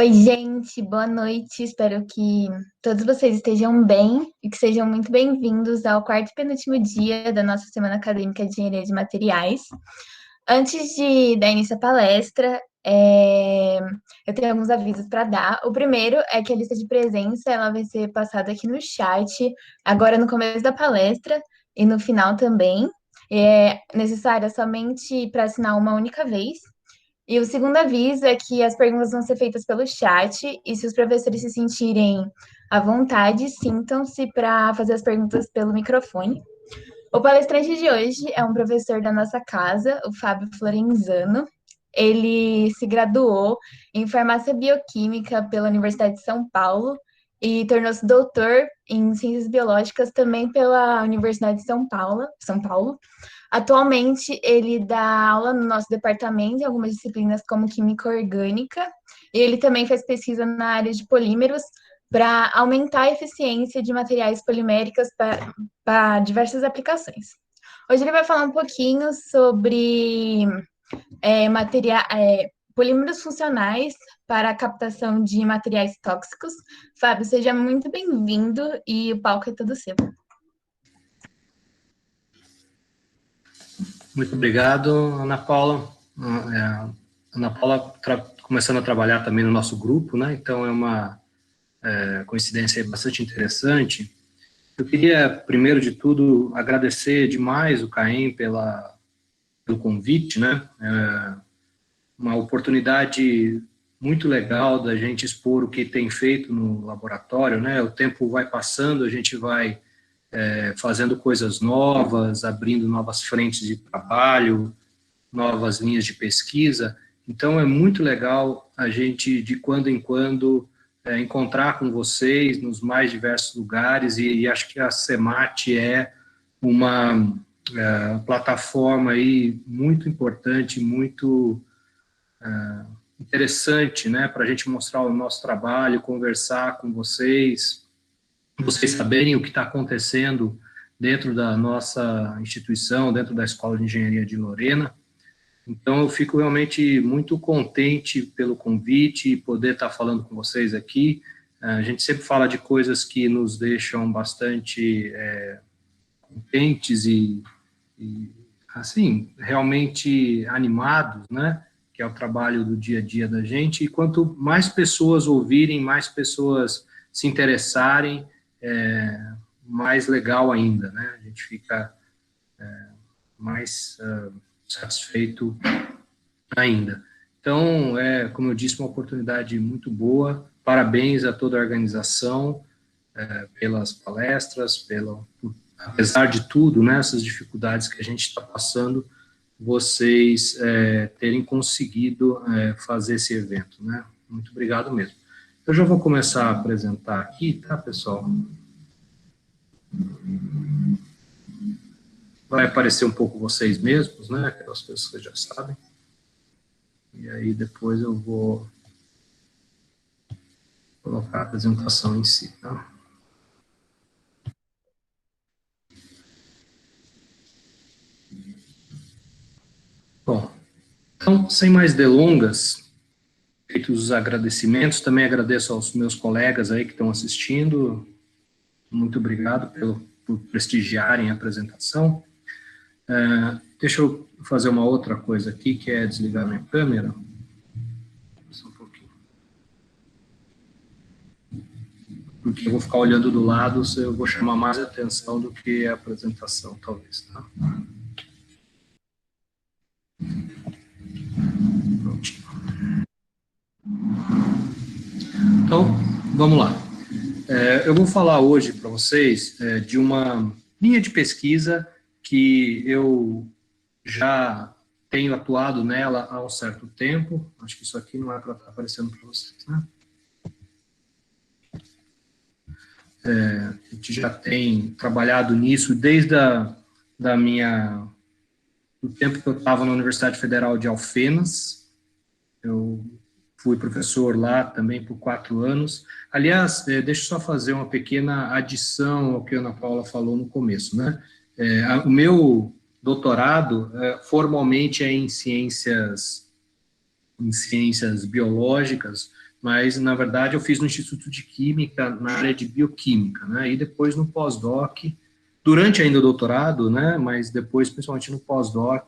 Oi, gente, boa noite. Espero que todos vocês estejam bem e que sejam muito bem-vindos ao quarto e penúltimo dia da nossa Semana Acadêmica de Engenharia de Materiais. Antes de dar início à palestra, eu tenho alguns avisos para dar. O primeiro é que a lista de presença ela vai ser passada aqui no chat, agora no começo da palestra e no final também. É necessária somente para assinar uma única vez. E o segundo aviso é que as perguntas vão ser feitas pelo chat, e se os professores se sentirem à vontade, sintam-se para fazer as perguntas pelo microfone. O palestrante de hoje é um professor da nossa casa, o Fábio Florenzano. Ele se graduou em farmácia bioquímica pela Universidade de São Paulo e tornou-se doutor em ciências biológicas também pela Universidade de São Paulo. Atualmente, ele dá aula no nosso departamento em algumas disciplinas como química orgânica, e ele também faz pesquisa na área de polímeros para aumentar a eficiência de materiais poliméricos para diversas aplicações. Hoje ele vai falar um pouquinho sobre polímeros funcionais para a captação de materiais tóxicos. Fábio, seja muito bem-vindo e o palco é todo seu. Muito obrigado, Ana Paula. Ana Paula começando a trabalhar também no nosso grupo, né? Então é uma coincidência bastante interessante. Eu queria, primeiro de tudo, agradecer demais o CAEM pelo convite, né? Uma oportunidade muito legal da gente expor o que tem feito no laboratório, né? O tempo vai passando, a gente vai fazendo coisas novas, abrindo novas frentes de trabalho, novas linhas de pesquisa. Então, é muito legal a gente, de quando em quando, encontrar com vocês nos mais diversos lugares, e acho que a CEMAT é uma plataforma aí muito importante, muito interessante, né, para a gente mostrar o nosso trabalho, conversar com vocês saberem o que está acontecendo dentro da nossa instituição, dentro da Escola de Engenharia de Lorena. Então, eu fico realmente muito contente pelo convite e poder estar falando com vocês aqui. A gente sempre fala de coisas que nos deixam bastante contentes e, assim, realmente animados, né? Que é o trabalho do dia a dia da gente. E quanto mais pessoas ouvirem, mais pessoas se interessarem, mais legal ainda, né? A gente fica mais satisfeito ainda. Então, como eu disse, uma oportunidade muito boa. Parabéns a toda a organização pelas palestras, apesar de tudo, né, essas dificuldades que a gente está passando, vocês terem conseguido fazer esse evento, né? Muito obrigado mesmo. Eu já vou começar a apresentar aqui, tá, pessoal? Vai aparecer um pouco vocês mesmos, né, aquelas coisas que já sabem. E aí depois eu vou colocar a apresentação em si, tá? Bom, então, sem mais delongas, feitos os agradecimentos, também agradeço aos meus colegas aí que estão assistindo, muito obrigado por prestigiarem a apresentação. Deixa eu fazer uma outra coisa aqui, que é desligar minha câmera. Só um pouquinho. Porque eu vou ficar olhando do lado, eu vou chamar mais atenção do que a apresentação, talvez, tá? Prontinho. Então, vamos lá. Eu vou falar hoje para vocês de uma linha de pesquisa que eu já tenho atuado nela há um certo tempo. Acho que isso aqui não é para estar aparecendo para vocês, né? A gente já tem trabalhado nisso desde do tempo que eu estava na Universidade Federal de Alfenas. Eu fui professor lá também por 4 anos. Aliás, deixa eu só fazer uma pequena adição ao que a Ana Paula falou no começo, né? O meu doutorado formalmente é em ciências biológicas, mas, na verdade, eu fiz no Instituto de Química, na área de Bioquímica, né, e depois no pós-doc, durante ainda o doutorado, né, mas depois, principalmente no pós-doc,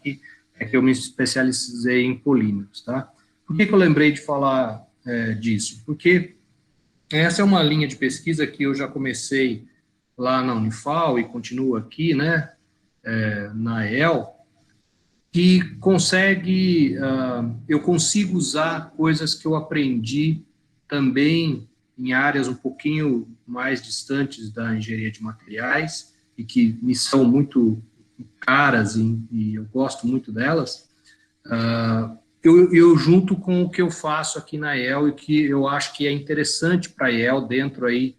é que eu me especializei em polímeros, tá? Por que eu lembrei de falar disso? Porque essa é uma linha de pesquisa que eu já comecei lá na Unifal e continuo aqui, né, na EL, que eu consigo usar coisas que eu aprendi também em áreas um pouquinho mais distantes da engenharia de materiais e que me são muito caras e eu gosto muito delas, eu junto com o que eu faço aqui na EL e que eu acho que é interessante para a EL dentro aí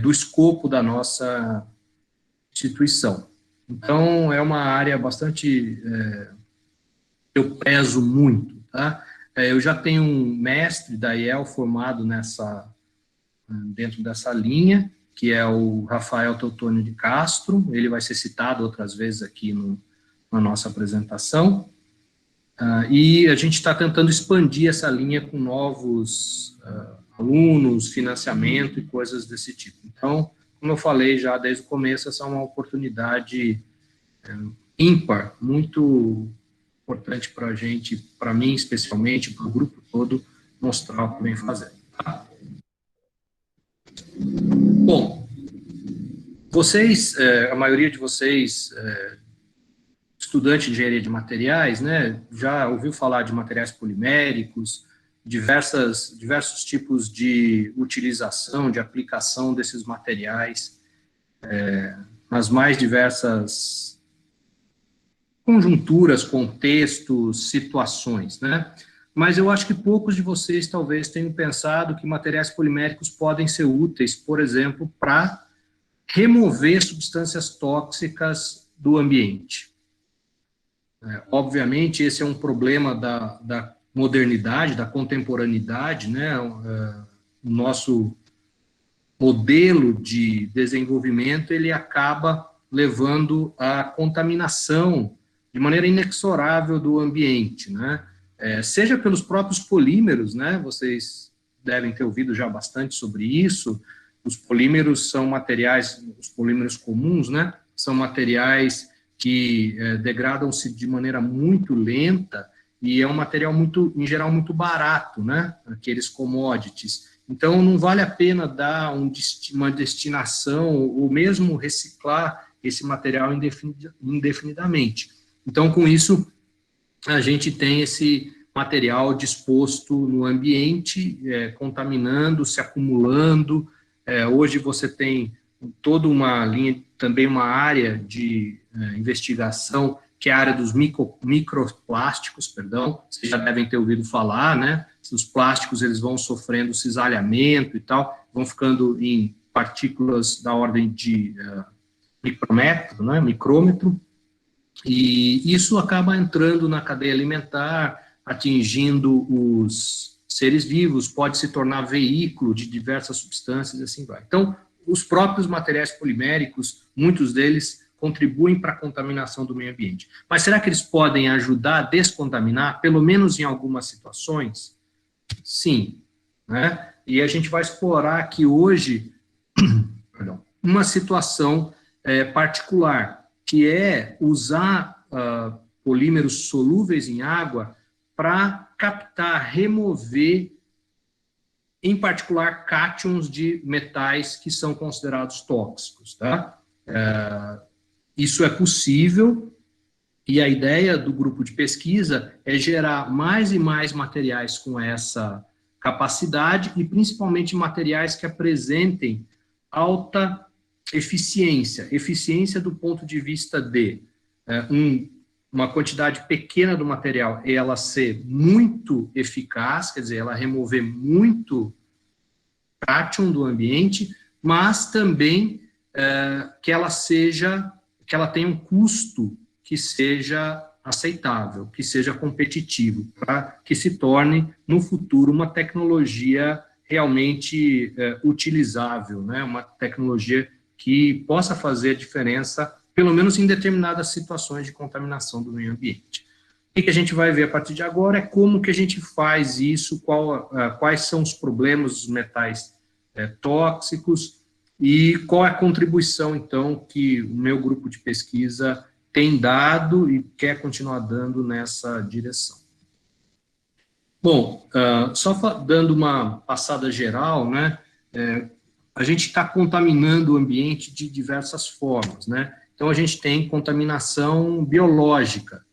do escopo da nossa instituição. Então, é uma área bastante eu peso muito, tá? Eu já tenho um mestre da IEL formado dentro dessa linha, que é o Rafael Teutônio de Castro, ele vai ser citado outras vezes aqui na nossa apresentação, e a gente está tentando expandir essa linha com novos alunos, financiamento e coisas desse tipo. Então, como eu falei já desde o começo, essa é uma oportunidade ímpar, muito importante para a gente, para mim especialmente, para o grupo todo, mostrar o que vem fazendo. Tá? Bom, vocês, a maioria de vocês, estudante de engenharia de materiais, né, já ouviu falar de materiais poliméricos, diversos tipos de utilização, de aplicação desses materiais, nas mais diversas conjunturas, contextos, situações, né? Mas eu acho que poucos de vocês talvez tenham pensado que materiais poliméricos podem ser úteis, por exemplo, para remover substâncias tóxicas do ambiente. Obviamente, esse é um problema da modernidade, da contemporaneidade, né? O nosso modelo de desenvolvimento, ele acaba levando à contaminação de maneira inexorável do ambiente, né? Seja pelos próprios polímeros, né? Vocês devem ter ouvido já bastante sobre isso. Os polímeros são materiais, os polímeros comuns, né? São materiais que degradam-se de maneira muito lenta e é um material muito, em geral, muito barato, né? Aqueles commodities. Então, não vale a pena dar uma destinação ou mesmo reciclar esse material indefinidamente. Então, com isso, a gente tem esse material disposto no ambiente, contaminando, se acumulando. Hoje você tem toda uma linha, também uma área de investigação, que é a área dos microplásticos, perdão, vocês já devem ter ouvido falar, né? Os plásticos, eles vão sofrendo cisalhamento e tal, vão ficando em partículas da ordem de micrômetro, né? Micrômetro, e isso acaba entrando na cadeia alimentar, atingindo os seres vivos, pode se tornar veículo de diversas substâncias e assim vai. Então, os próprios materiais poliméricos, muitos deles contribuem para a contaminação do meio ambiente. Mas será que eles podem ajudar a descontaminar, pelo menos em algumas situações? Sim. Né? E a gente vai explorar aqui hoje uma situação particular, que é usar polímeros solúveis em água para captar, remover, em particular, cátions de metais que são considerados tóxicos. Tá? Isso é possível, e a ideia do grupo de pesquisa é gerar mais e mais materiais com essa capacidade, e principalmente materiais que apresentem alta eficiência do ponto de vista de uma quantidade pequena do material e ela ser muito eficaz, quer dizer, ela remover muito cátion do ambiente, mas também que ela tenha um custo que seja aceitável, que seja competitivo, para que se torne, no futuro, uma tecnologia realmente utilizável, né? Uma tecnologia que possa fazer diferença, pelo menos em determinadas situações de contaminação do meio ambiente. O que a gente vai ver a partir de agora é como que a gente faz isso, quais são os problemas dos metais tóxicos e qual é a contribuição, então, que o meu grupo de pesquisa tem dado e quer continuar dando nessa direção. Bom, só dando uma passada geral, né, a gente está contaminando o ambiente de diversas formas, né? Então, a gente tem contaminação biológica,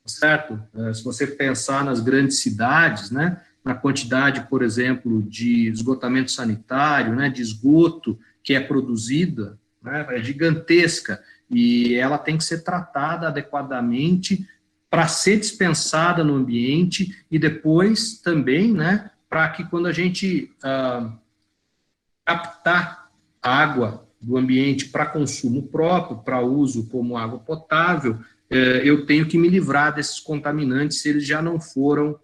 certo? Se você pensar nas grandes cidades, né, na quantidade, por exemplo, de esgotamento sanitário, né, de esgoto que é produzida, né, é gigantesca, e ela tem que ser tratada adequadamente para ser dispensada no ambiente e depois também, né, para que quando a gente captar água do ambiente para consumo próprio, para uso como água potável, eu tenho que me livrar desses contaminantes se eles já não foram,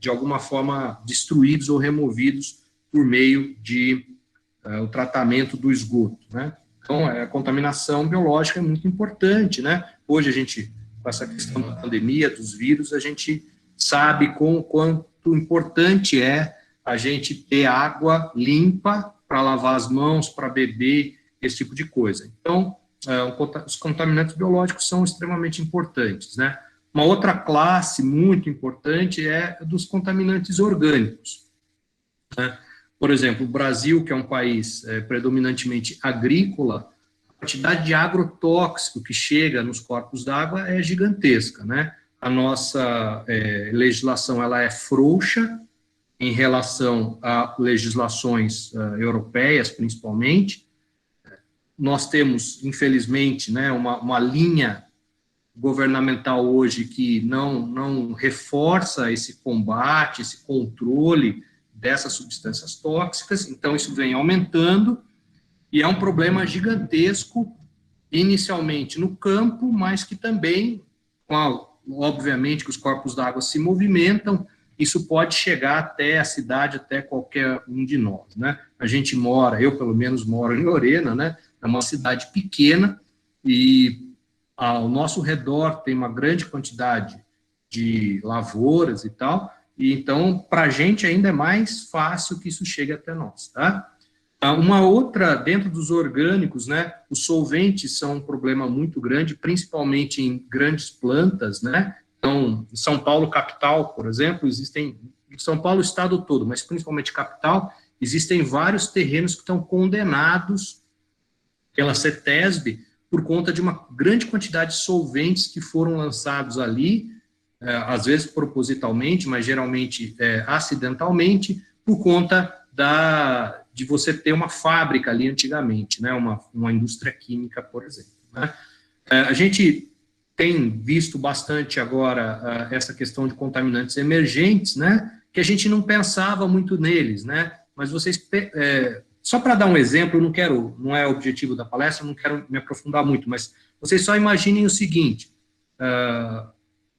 de alguma forma, destruídos ou removidos por meio de o tratamento do esgoto, né? Então, a contaminação biológica é muito importante, né? Hoje a gente, com essa questão da pandemia, dos vírus, a gente sabe quanto importante é a gente ter água limpa para lavar as mãos, para beber, esse tipo de coisa. Então, os contaminantes biológicos são extremamente importantes, né? Uma outra classe muito importante é dos contaminantes orgânicos, né? Por exemplo, o Brasil, que é um país predominantemente agrícola, a quantidade de agrotóxico que chega nos corpos d'água é gigantesca, né? A nossa legislação ela é frouxa em relação a legislações europeias, principalmente. Nós temos, infelizmente, né, uma linha governamental hoje que não reforça esse combate, esse controle dessas substâncias tóxicas, então isso vem aumentando e é um problema gigantesco, inicialmente no campo, mas que também, obviamente, que os corpos d'água se movimentam, isso pode chegar até a cidade, até qualquer um de nós, né? A gente mora, eu pelo menos moro em Lorena, né? É uma cidade pequena e ao nosso redor tem uma grande quantidade de lavouras e tal, e então, para a gente ainda é mais fácil que isso chegue até nós, tá? Uma outra, dentro dos orgânicos, né, os solventes são um problema muito grande, principalmente em grandes plantas, né? Então, em São Paulo, capital, por exemplo, existem, em São Paulo, o estado todo, mas principalmente capital, existem vários terrenos que estão condenados pela CETESB por conta de uma grande quantidade de solventes que foram lançados ali, às vezes propositalmente, mas geralmente acidentalmente, por conta de você ter uma fábrica ali antigamente, né, uma indústria química, por exemplo, né? A gente tem visto bastante agora essa questão de contaminantes emergentes, né, que a gente não pensava muito neles, né, mas vocês, só para dar um exemplo, não é o objetivo da palestra, não quero me aprofundar muito, mas vocês só imaginem o seguinte,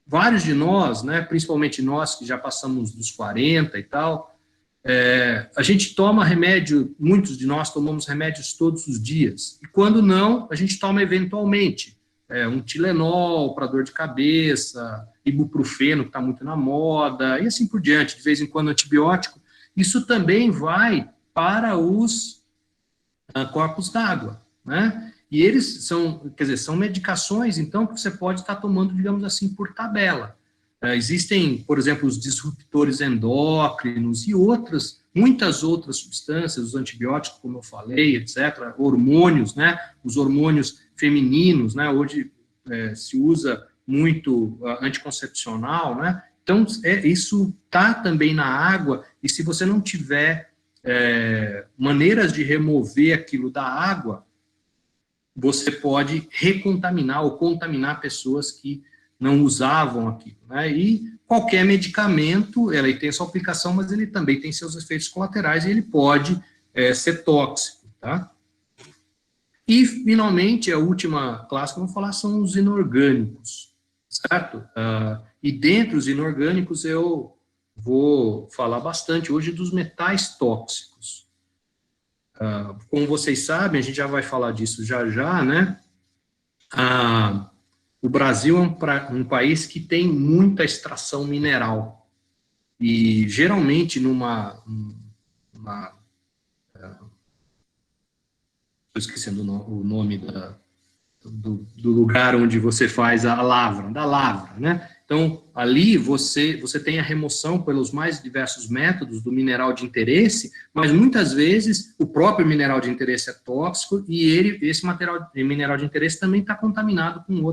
vários de nós, né, principalmente nós que já passamos dos 40 e tal, a gente toma remédio, muitos de nós tomamos remédios todos os dias, e quando não, a gente toma eventualmente um Tilenol para dor de cabeça, ibuprofeno, que está muito na moda, e assim por diante, de vez em quando antibiótico. Isso também vai para os corpos d'água, né? E eles são, quer dizer, são medicações, então, que você pode estar tomando, digamos assim, por tabela. Existem, por exemplo, os disruptores endócrinos e muitas outras substâncias, os antibióticos, como eu falei, etc., hormônios, né, os hormônios femininos, né, hoje se usa muito anticoncepcional, né, então isso está também na água, e se você não tiver maneiras de remover aquilo da água, você pode recontaminar ou contaminar pessoas que não usavam aquilo, né? E qualquer medicamento, ele tem sua aplicação, mas ele também tem seus efeitos colaterais e ele pode ser tóxico, tá? E, finalmente, a última classe que eu vou falar são os inorgânicos, certo? E dentre os inorgânicos eu vou falar bastante hoje dos metais tóxicos. Como vocês sabem, a gente já vai falar disso já já, né? o Brasil é um país que tem muita extração mineral. E, geralmente, estou esquecendo o nome do lugar onde você faz a lavra, da lavra, né? Então, ali você tem a remoção pelos mais diversos métodos do mineral de interesse, mas muitas vezes o próprio mineral de interesse é tóxico e esse mineral de interesse também está contaminado com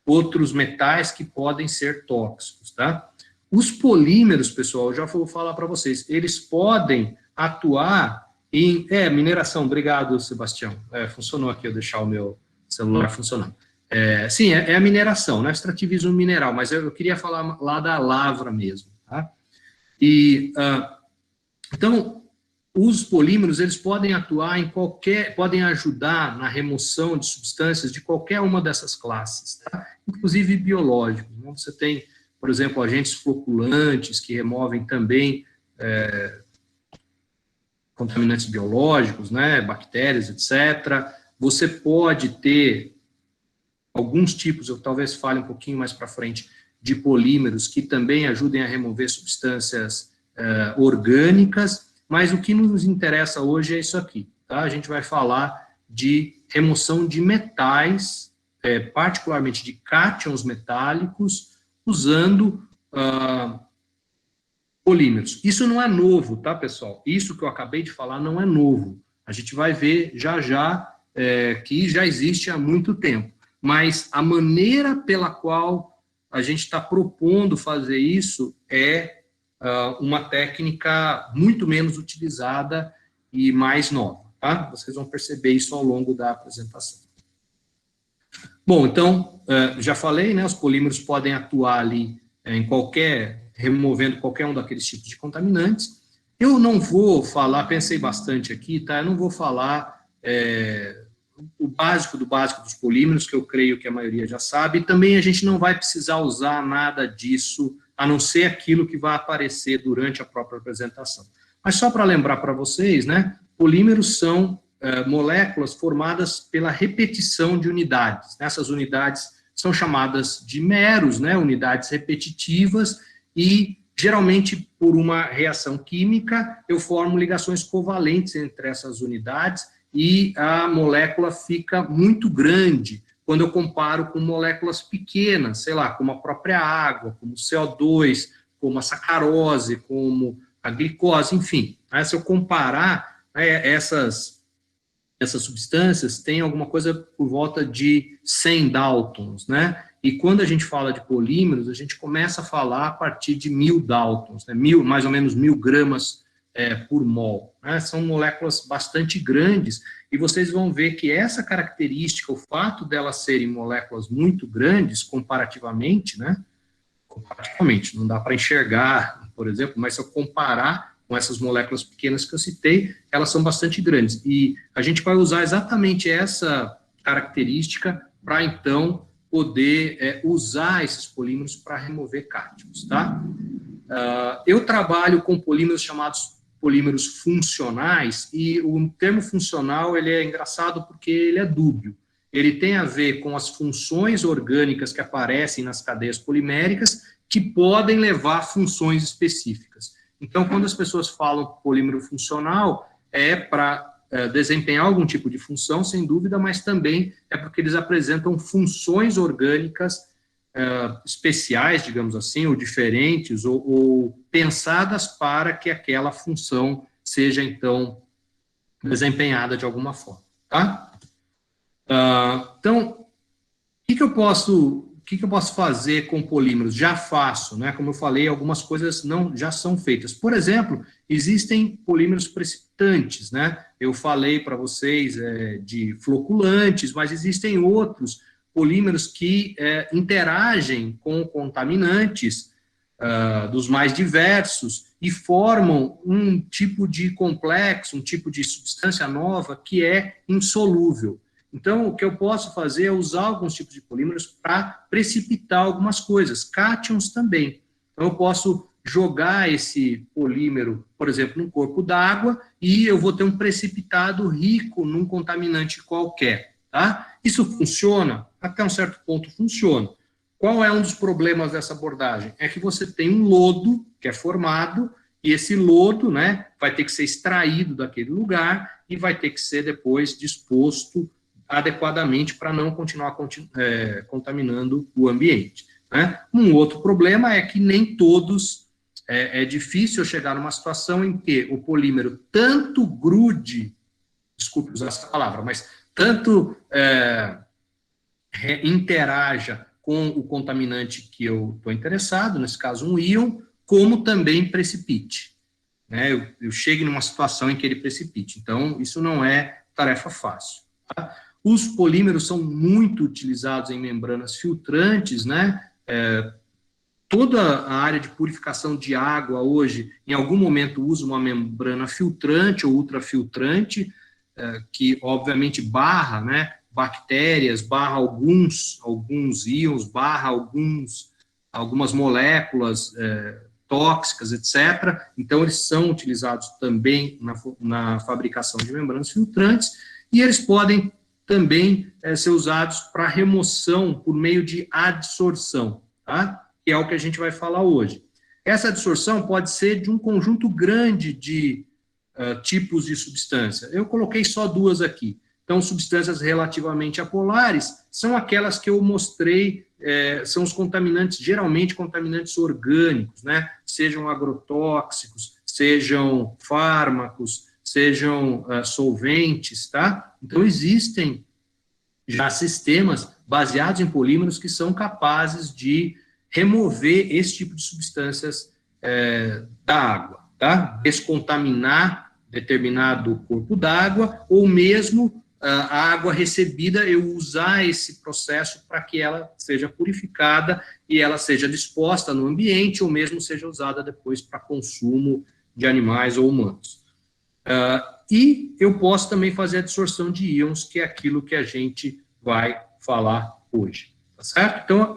outros metais que podem ser tóxicos, tá? Os polímeros, pessoal, eu já vou falar para vocês, eles podem atuar em... mineração, obrigado, Sebastião. Funcionou aqui eu deixar o meu celular funcionando. Sim, é a mineração, não é extrativismo mineral, mas eu queria falar lá da lavra mesmo, tá? Então, os polímeros, eles podem atuar podem ajudar na remoção de substâncias de qualquer uma dessas classes, tá? Inclusive biológicos. Então, você tem, por exemplo, agentes floculantes que removem também contaminantes biológicos, né, bactérias, etc. Você pode ter alguns tipos, eu talvez fale um pouquinho mais para frente, de polímeros que também ajudem a remover substâncias orgânicas, mas o que nos interessa hoje é isso aqui, tá? A gente vai falar de remoção de metais, particularmente de cátions metálicos, usando polímeros. Isso não é novo, tá, pessoal? Isso que eu acabei de falar não é novo. A gente vai ver já que já existe há muito tempo. Mas a maneira pela qual a gente está propondo fazer isso é uma técnica muito menos utilizada e mais nova, tá? Vocês vão perceber isso ao longo da apresentação. Bom, então, já falei, né, os polímeros podem atuar ali removendo qualquer um daqueles tipos de contaminantes. Eu não vou falar, pensei bastante aqui, tá? Eu não vou falar o básico do básico dos polímeros, que eu creio que a maioria já sabe, e também a gente não vai precisar usar nada disso, a não ser aquilo que vai aparecer durante a própria apresentação. Mas só para lembrar para vocês, né, polímeros são moléculas formadas pela repetição de unidades. Essas unidades são chamadas de meros, né, unidades repetitivas, e geralmente por uma reação química eu formo ligações covalentes entre essas unidades e a molécula fica muito grande quando eu comparo com moléculas pequenas, sei lá, como a própria água, como o CO2, como a sacarose, como a glicose, enfim. Se eu comparar essas substâncias, tem alguma coisa por volta de 100 Daltons, né? E quando a gente fala de polímeros, a gente começa a falar a partir de 1000 Daltons, né? Mais ou menos 1000 gramas por mol, né? São moléculas bastante grandes, e vocês vão ver que essa característica, o fato delas serem moléculas muito grandes, comparativamente, né? Comparativamente, não dá para enxergar, por exemplo, mas se eu comparar com essas moléculas pequenas que eu citei, elas são bastante grandes, e a gente vai usar exatamente essa característica para, então, poder usar esses polímeros para remover cátions, tá? Eu trabalho com polímeros chamados polímeros funcionais, e o termo funcional, ele é engraçado porque ele é dúbio. Ele tem a ver com as funções orgânicas que aparecem nas cadeias poliméricas, que podem levar a funções específicas. Então, quando as pessoas falam polímero funcional, é para desempenhar algum tipo de função, sem dúvida, mas também é porque eles apresentam funções orgânicas especiais, digamos assim, ou diferentes, ou pensadas para que aquela função seja, então, desempenhada de alguma forma, tá? Então, o que eu posso fazer com polímeros? Já faço, né? Como eu falei, algumas coisas já são feitas. Por exemplo, existem polímeros precipitantes, né? Eu falei para vocês de floculantes, mas existem outros polímeros que interagem com contaminantes dos mais diversos e formam um tipo de complexo, um tipo de substância nova que é insolúvel. Então, o que eu posso fazer é usar alguns tipos de polímeros para precipitar algumas coisas, cátions também. Então, eu posso jogar esse polímero, por exemplo, num corpo d'água, e eu vou ter um precipitado rico num contaminante qualquer, tá? Isso funciona? até um certo ponto funciona. Qual é um dos problemas dessa abordagem? É que você tem um lodo que é formado, e esse lodo, né, vai ter que ser extraído daquele lugar e vai ter que ser depois disposto adequadamente para não continuar contaminando o ambiente, né? Um outro problema é que nem todos, é difícil chegar numa situação em que o polímero tanto grude, desculpe usar essa palavra, mas tanto interaja com o contaminante que eu estou interessado, nesse caso um íon, como também precipite. Né? Eu chegue numa situação em que ele precipite. Então, isso não é tarefa fácil. Tá? Os polímeros são muito utilizados em membranas filtrantes, né? Toda a área de purificação de água hoje, em algum momento, usa uma membrana filtrante ou ultrafiltrante, que obviamente barra, né, bactérias, barra alguns íons, barra algumas moléculas tóxicas, etc. Então, eles são utilizados também na fabricação de membranas filtrantes, e eles podem também ser usados para remoção por meio de adsorção, tá? Que é o que a gente vai falar hoje. Essa adsorção pode ser de um conjunto grande de tipos de substância. Eu coloquei só duas aqui. Então, substâncias relativamente apolares são aquelas que eu mostrei, são os contaminantes, geralmente contaminantes orgânicos, né? Sejam agrotóxicos, sejam fármacos, sejam solventes, tá? Então, existem já sistemas baseados em polímeros que são capazes de remover esse tipo de substâncias da água, tá? Descontaminar determinado corpo d'água, ou mesmo a água recebida, eu usar esse processo para que ela seja purificada e ela seja disposta no ambiente, ou mesmo seja usada depois para consumo de animais ou humanos. E eu posso também fazer a adsorção de íons, que é aquilo que a gente vai falar hoje, tá certo? Então,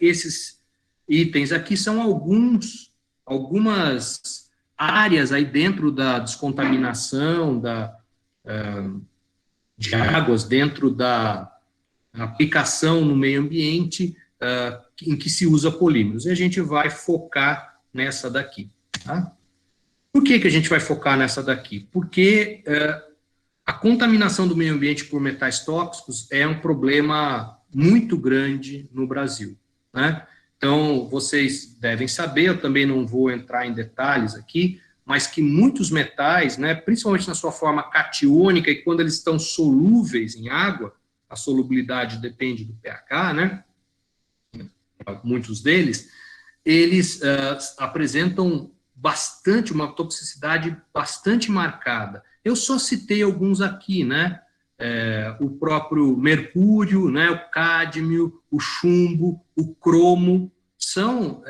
esses itens aqui são algumas áreas aí dentro da descontaminação de águas, dentro da aplicação no meio ambiente em que se usa polímeros. E a gente vai focar nessa daqui, tá? Por que a gente vai focar nessa daqui? Porque a contaminação do meio ambiente por metais tóxicos é um problema muito grande no Brasil, né? Então, vocês devem saber, eu também não vou entrar em detalhes aqui, mas que muitos metais, né, principalmente na sua forma catiônica, e quando eles estão solúveis em água, a solubilidade depende do pH, né? Muitos deles, eles apresentam uma toxicidade bastante marcada. Eu só citei alguns aqui, né? O próprio mercúrio, né? O cádmio, o chumbo, o cromo, são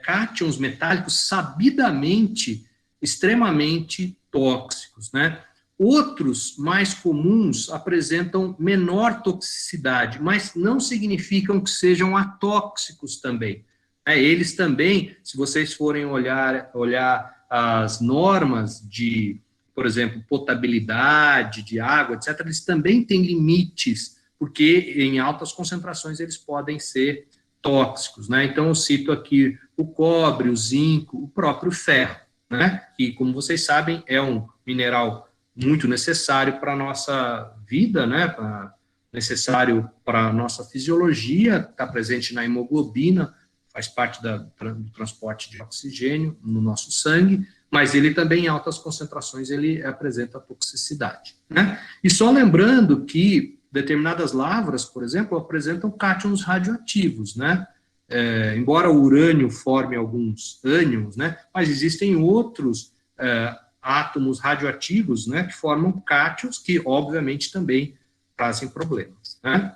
cátions metálicos sabidamente extremamente tóxicos, né? Outros, mais comuns, apresentam menor toxicidade, mas não significam que sejam atóxicos também. Eles também, se vocês forem olhar as normas de, por exemplo, potabilidade de água, etc., eles também têm limites, porque em altas concentrações eles podem ser tóxicos, né? Então, eu cito aqui o cobre, o zinco, o próprio ferro, né? Que, como vocês sabem, é um mineral muito necessário para a nossa vida, né? Necessário para a nossa fisiologia, está presente na hemoglobina, faz parte do transporte de oxigênio no nosso sangue, mas ele também, em altas concentrações, ele apresenta toxicidade, né? E só lembrando que determinadas lavras, por exemplo, apresentam cátions radioativos, né? Embora o urânio forme alguns ânions, né? Mas existem outros átomos radioativos, né? Que formam cátions que, obviamente, também trazem problemas, né?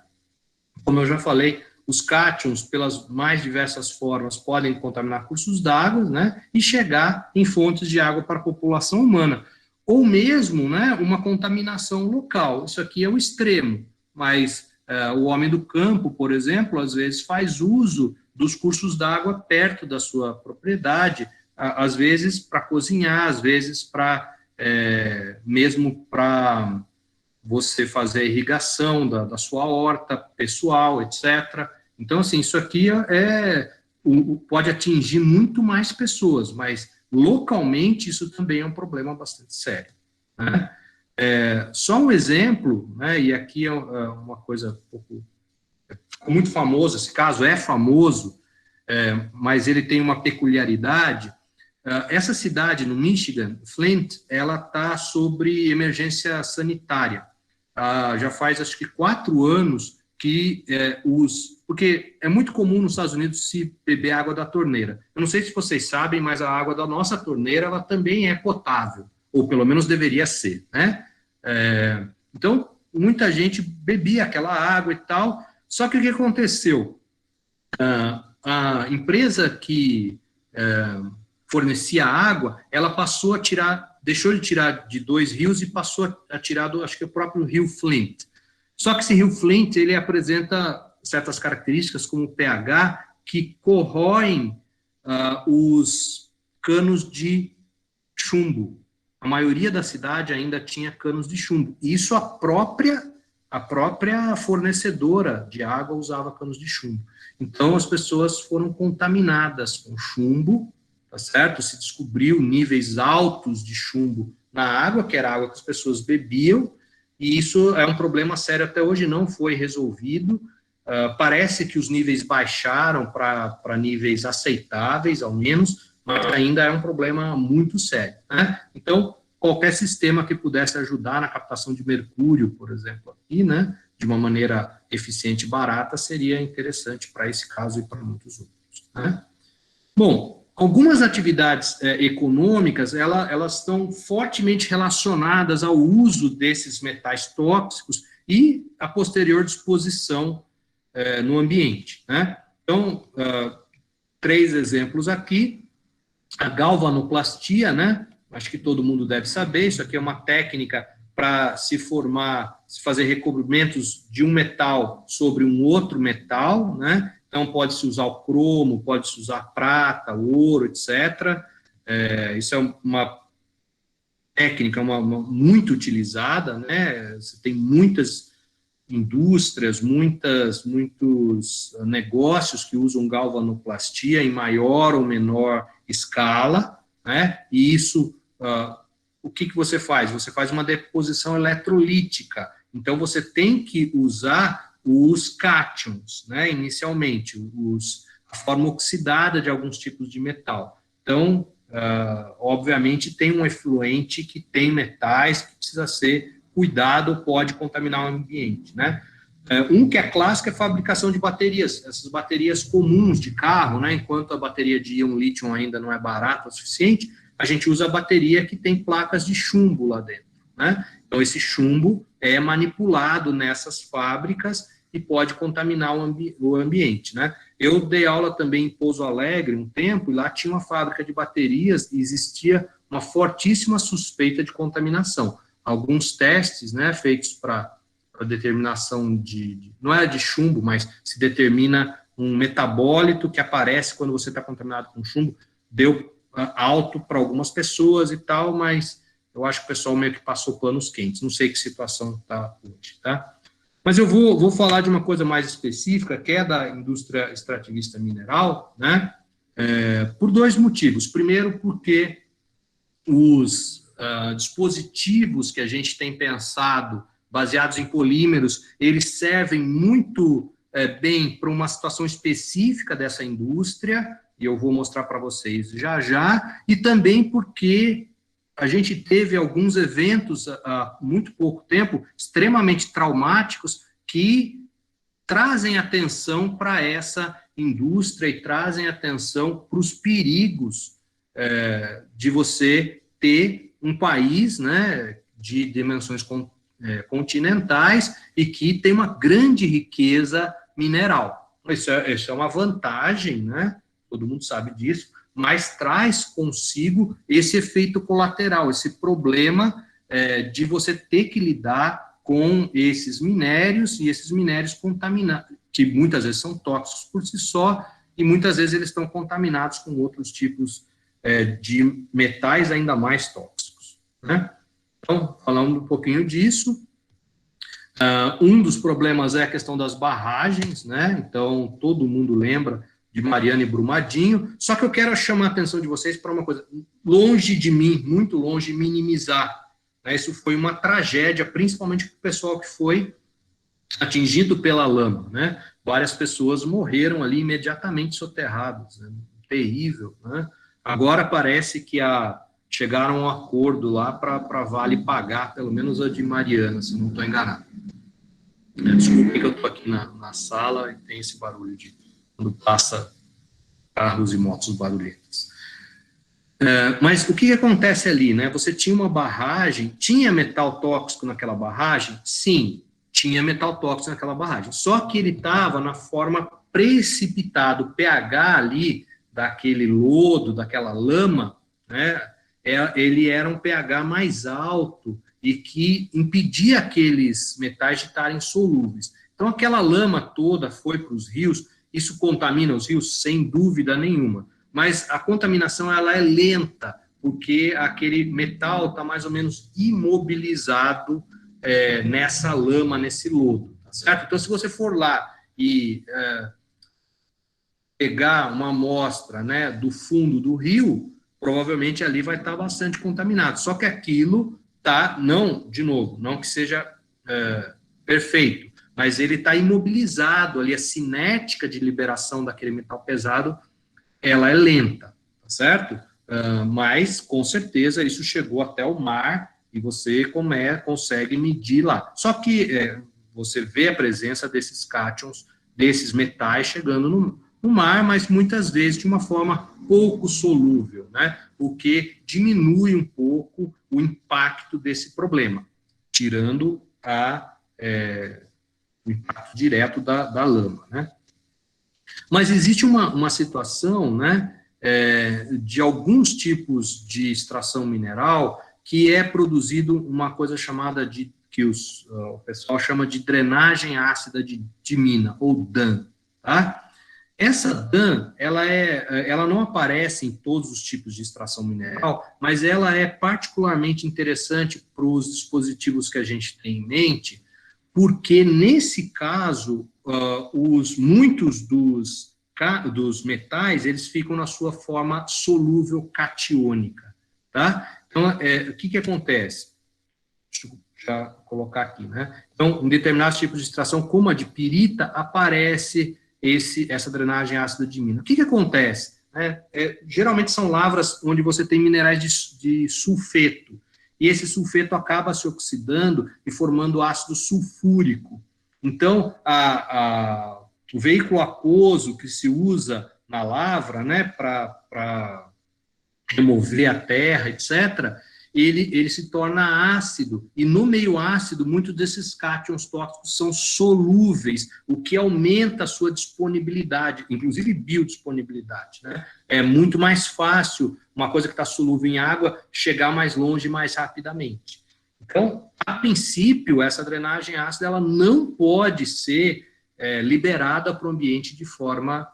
Como eu já falei, os cátions, pelas mais diversas formas, podem contaminar cursos d'água, né, e chegar em fontes de água para a população humana. Ou mesmo, né, uma contaminação local. Isso aqui é o extremo, mas o homem do campo, por exemplo, às vezes faz uso dos cursos d'água perto da sua propriedade, às vezes para cozinhar, às vezes mesmo para você fazer a irrigação da sua horta pessoal, etc. Então, assim, isso aqui pode atingir muito mais pessoas, mas localmente isso também é um problema bastante sério, né? Só um exemplo, né, e aqui é uma coisa ficou muito famoso, esse caso é famoso, mas ele tem uma peculiaridade. Essa cidade no Michigan, Flint, ela está sobre emergência sanitária. Já faz, acho que 4 anos que porque é muito comum nos Estados Unidos se beber água da torneira. Eu não sei se vocês sabem, mas a água da nossa torneira, ela também é potável, ou pelo menos deveria ser, né? Então, muita gente bebia aquela água e tal, só que o que aconteceu? A empresa que fornecia água, ela passou a deixou de tirar de 2 rios e passou a tirar acho que o próprio rio Flint. Só que esse rio Flint, ele apresenta certas características, como o pH, que corroem os canos de chumbo. A maioria da cidade ainda tinha canos de chumbo. Isso a própria fornecedora de água usava canos de chumbo. Então, as pessoas foram contaminadas com chumbo, tá certo? Se descobriu níveis altos de chumbo na água, que era a água que as pessoas bebiam, e isso é um problema sério até hoje, não foi resolvido. Parece que os níveis baixaram para níveis aceitáveis, ao menos, mas ainda é um problema muito sério, né? Então, qualquer sistema que pudesse ajudar na captação de mercúrio, por exemplo, aqui, né, de uma maneira eficiente e barata, seria interessante para esse caso e para muitos outros, né? Bom, algumas atividades econômicas, elas estão fortemente relacionadas ao uso desses metais tóxicos e a posterior disposição no ambiente, né? Então, 3 exemplos aqui. A galvanoplastia, né? Acho que todo mundo deve saber, isso aqui é uma técnica para se fazer recobrimentos de um metal sobre um outro metal, né? Então, pode-se usar o cromo, pode-se usar prata, ouro, etc. Isso é uma técnica muito utilizada, né? Você tem muitas indústrias, muitos negócios que usam galvanoplastia em maior ou menor escala, né? E isso, o que você faz? Você faz uma deposição eletrolítica. Então, você tem que usar os cátions, né? Inicialmente, a forma oxidada de alguns tipos de metal. Então, obviamente, tem um efluente que tem metais que precisa ser cuidado, pode contaminar o ambiente, né? Um que é clássico é a fabricação de baterias, essas baterias comuns de carro, né? Enquanto a bateria de íon lítio ainda não é barata o suficiente, a gente usa a bateria que tem placas de chumbo lá dentro, né? Então, esse chumbo é manipulado nessas fábricas e pode contaminar o ambiente, né? Eu dei aula também em Pouso Alegre um tempo, e lá tinha uma fábrica de baterias e existia uma fortíssima suspeita de contaminação. Alguns testes, né, feitos para determinação não é de chumbo, mas se determina um metabólito que aparece quando você está contaminado com chumbo, deu alto para algumas pessoas e tal, mas eu acho que o pessoal meio que passou panos quentes, não sei que situação está hoje, tá? Mas eu vou falar de uma coisa mais específica, que é da indústria extrativista mineral, né, por 2 motivos. Primeiro, porque os dispositivos que a gente tem pensado, baseados em polímeros, eles servem muito bem para uma situação específica dessa indústria, e eu vou mostrar para vocês já, e também porque a gente teve alguns eventos há muito pouco tempo, extremamente traumáticos, que trazem atenção para essa indústria e trazem atenção para os perigos de você ter um país, né, de dimensões continentais e que tem uma grande riqueza mineral. Isso é uma vantagem, né? Todo mundo sabe disso, mas traz consigo esse efeito colateral, esse problema de você ter que lidar com esses minérios e esses minérios contaminados, que muitas vezes são tóxicos por si só e muitas vezes eles estão contaminados com outros tipos de metais ainda mais tóxicos, né? Então, falando um pouquinho disso, Um dos problemas é a questão das barragens, né? Então, todo mundo lembra de Mariana e Brumadinho, só que eu quero chamar a atenção de vocês para uma coisa, longe de mim, muito longe, minimizar, né? Isso foi uma tragédia, principalmente para o pessoal que foi atingido pela lama, né? Várias pessoas morreram ali imediatamente soterradas, né? Terrível, né? Agora parece que chegaram a um acordo lá para a Vale pagar, pelo menos a de Mariana, se não estou enganado. Desculpem que eu estou aqui na sala e tem esse barulho de quando passa carros e motos barulhentas. Mas o que acontece ali, né? Você tinha uma barragem, tinha metal tóxico naquela barragem? Sim, tinha metal tóxico naquela barragem. Só que ele estava na forma precipitada, o pH ali daquele lodo, daquela lama, né? Ele era um pH mais alto e que impedia aqueles metais de estarem solúveis. Então, aquela lama toda foi para os rios, isso contamina os rios, sem dúvida nenhuma. Mas a contaminação, ela é lenta, porque aquele metal está mais ou menos imobilizado nessa lama, nesse lodo, tá certo? Então, se você for lá e pegar uma amostra, né, do fundo do rio, provavelmente ali vai estar bastante contaminado. Só que aquilo tá, não, de novo, não que seja perfeito, mas ele está imobilizado ali, a cinética de liberação daquele metal pesado, ela é lenta, tá certo? Mas, com certeza, isso chegou até o mar e você consegue medir lá. Só que você vê a presença desses cátions, desses metais chegando no mar, mas muitas vezes de uma forma pouco solúvel, né? O que diminui um pouco o impacto desse problema, tirando o impacto direto da lama, né? Mas existe uma situação, né, de alguns tipos de extração mineral que é produzido uma coisa chamada que o pessoal chama de drenagem ácida de mina, ou DAN, tá? Essa DAN, ela não aparece em todos os tipos de extração mineral, mas ela é particularmente interessante para os dispositivos que a gente tem em mente, porque nesse caso, muitos dos metais, eles ficam na sua forma solúvel catiônica, tá? Então, o que acontece? Deixa eu já colocar aqui, né? Então, em determinados tipos de extração, como a de pirita, aparece essa drenagem ácida de mina. O que acontece? Geralmente são lavras onde você tem minerais de sulfeto, e esse sulfeto acaba se oxidando e formando ácido sulfúrico. Então, o veículo aquoso que se usa na lavra, né, para remover a terra, etc., ele se torna ácido, e no meio ácido, muitos desses cátions tóxicos são solúveis, o que aumenta a sua disponibilidade, inclusive biodisponibilidade, né? É muito mais fácil uma coisa que está solúvel em água chegar mais longe mais rapidamente. Então, a princípio, essa drenagem ácida ela não pode ser liberada para o ambiente de forma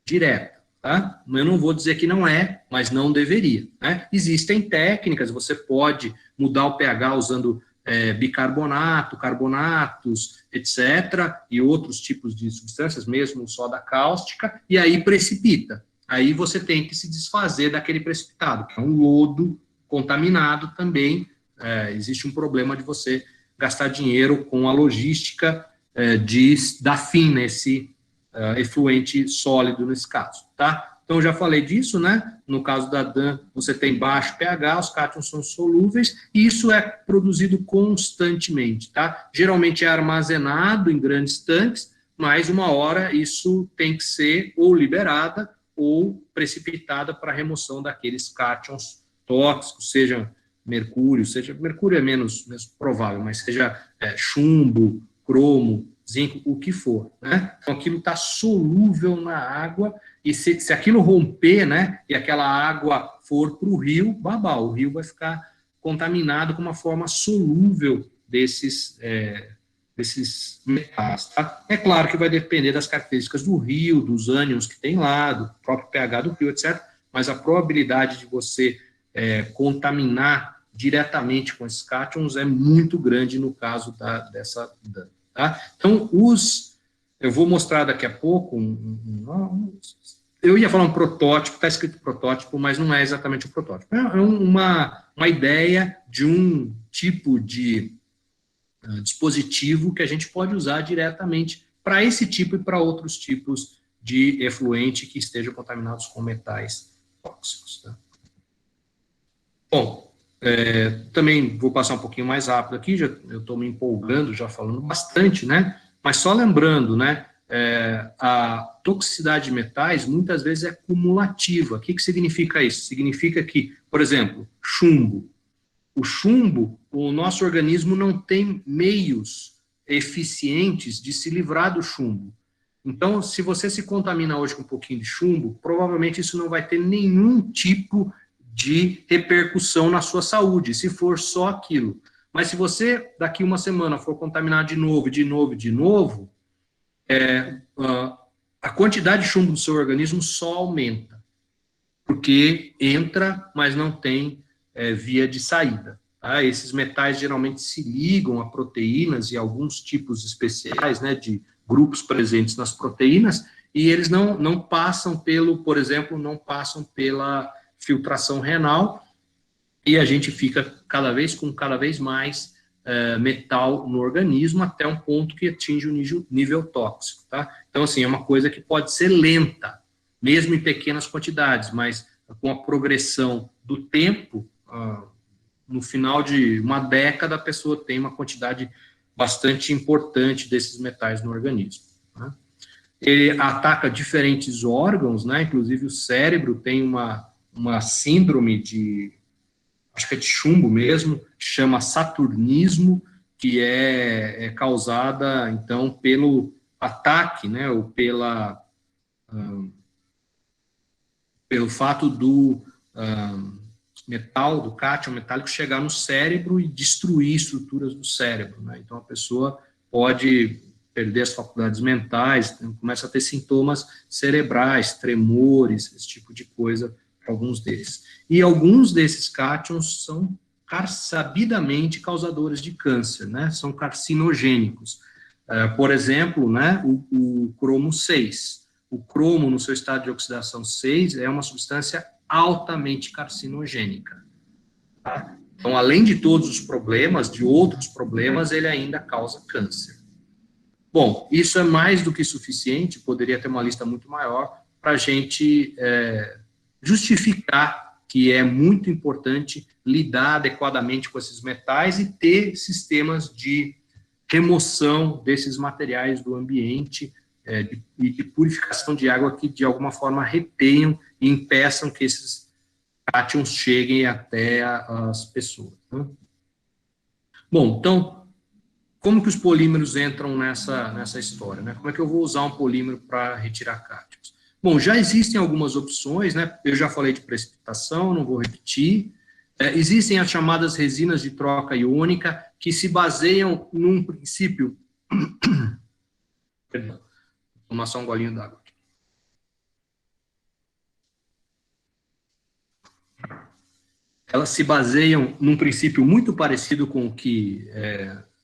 direta. Tá? Eu não vou dizer que não é, mas não deveria. Né? Existem técnicas, você pode mudar o pH usando bicarbonato, carbonatos, etc., e outros tipos de substâncias, mesmo soda cáustica, e aí precipita. Aí você tem que se desfazer daquele precipitado, que é um lodo contaminado também. Existe um problema de você gastar dinheiro com a logística da FIN, esse efluente sólido nesse caso, tá? Então, eu já falei disso, né? No caso da DAN, você tem baixo pH, os cátions são solúveis, e isso é produzido constantemente, tá? Geralmente é armazenado em grandes tanques, mas uma hora isso tem que ser ou liberada ou precipitada para remoção daqueles cátions tóxicos, seja mercúrio é menos provável, mas seja chumbo, cromo, zinco, o que for, né? Então, aquilo está solúvel na água, e se aquilo romper, né, e aquela água for para o rio, babau, o rio vai ficar contaminado com uma forma solúvel desses metais, tá? É claro que vai depender das características do rio, dos ânions que tem lá, do próprio pH do rio, etc., mas a probabilidade de você contaminar diretamente com esses cátions é muito grande no caso dessa DAN. Tá? Então, eu vou mostrar daqui a pouco, eu ia falar um protótipo, está escrito protótipo, mas não é exatamente um protótipo. É uma ideia de um tipo de dispositivo que a gente pode usar diretamente para esse tipo e para outros tipos de efluente que estejam contaminados com metais tóxicos. Tá? Bom, também vou passar um pouquinho mais rápido aqui, eu estou me empolgando, já falando bastante, né? Mas só lembrando, né? A toxicidade de metais muitas vezes é cumulativa. O que significa isso? Significa que, por exemplo, chumbo. O chumbo, o nosso organismo não tem meios eficientes de se livrar do chumbo. Então, se você se contamina hoje com um pouquinho de chumbo, provavelmente isso não vai ter nenhum tipo de repercussão na sua saúde, se for só aquilo. Mas se você, daqui uma semana, for contaminar de novo, a quantidade de chumbo do seu organismo só aumenta, porque entra, mas não tem via de saída. Tá? Esses metais geralmente se ligam a proteínas e alguns tipos especiais, né, de grupos presentes nas proteínas, e eles não passam por exemplo, não passam pela filtração renal, e a gente fica cada vez mais metal no organismo, até um ponto que atinge o nível tóxico. Tá? Então, assim, é uma coisa que pode ser lenta, mesmo em pequenas quantidades, mas com a progressão do tempo, no final de uma década, a pessoa tem uma quantidade bastante importante desses metais no organismo. Né? Ele ataca diferentes órgãos, né? Inclusive o cérebro tem uma síndrome acho que é de chumbo mesmo, que chama saturnismo, que é causada, então, pelo ataque, né? Ou pelo fato do do cátion metálico chegar no cérebro e destruir estruturas do cérebro. Né? Então, a pessoa pode perder as faculdades mentais, começa a ter sintomas cerebrais, tremores, esse tipo de coisa para alguns deles. E alguns desses cátions são sabidamente causadores de câncer, né? São carcinogênicos. Por exemplo, né, o cromo 6. O cromo, no seu estado de oxidação 6, é uma substância altamente carcinogênica. Tá? Então, além de todos os problemas, de outros problemas, ele ainda causa câncer. Bom, isso é mais do que suficiente, poderia ter uma lista muito maior, para a gente justificar que é muito importante lidar adequadamente com esses metais e ter sistemas de remoção desses materiais do ambiente e de purificação de água que, de alguma forma, retenham e impeçam que esses cátions cheguem até as pessoas. Né? Bom, então, como que os polímeros entram nessa história? Né? Como é que eu vou usar um polímero para retirar cátions? Bom, já existem algumas opções, né? Eu já falei de precipitação, não vou repetir. Existem as chamadas resinas de troca iônica, que se baseiam num princípio... Perdão, vou tomar só um golinho d'água. Elas se baseiam num princípio muito parecido com o que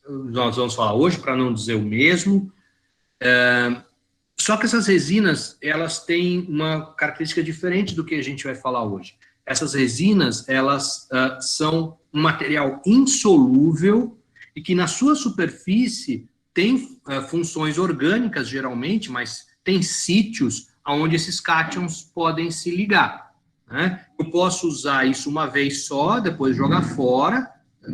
nós vamos falar hoje, para não dizer o mesmo. Só que essas resinas, elas têm uma característica diferente do que a gente vai falar hoje. Essas resinas, elas são um material insolúvel e que na sua superfície tem funções orgânicas, geralmente, mas tem sítios onde esses cátions podem se ligar. Né? Eu posso usar isso uma vez só, depois jogar fora,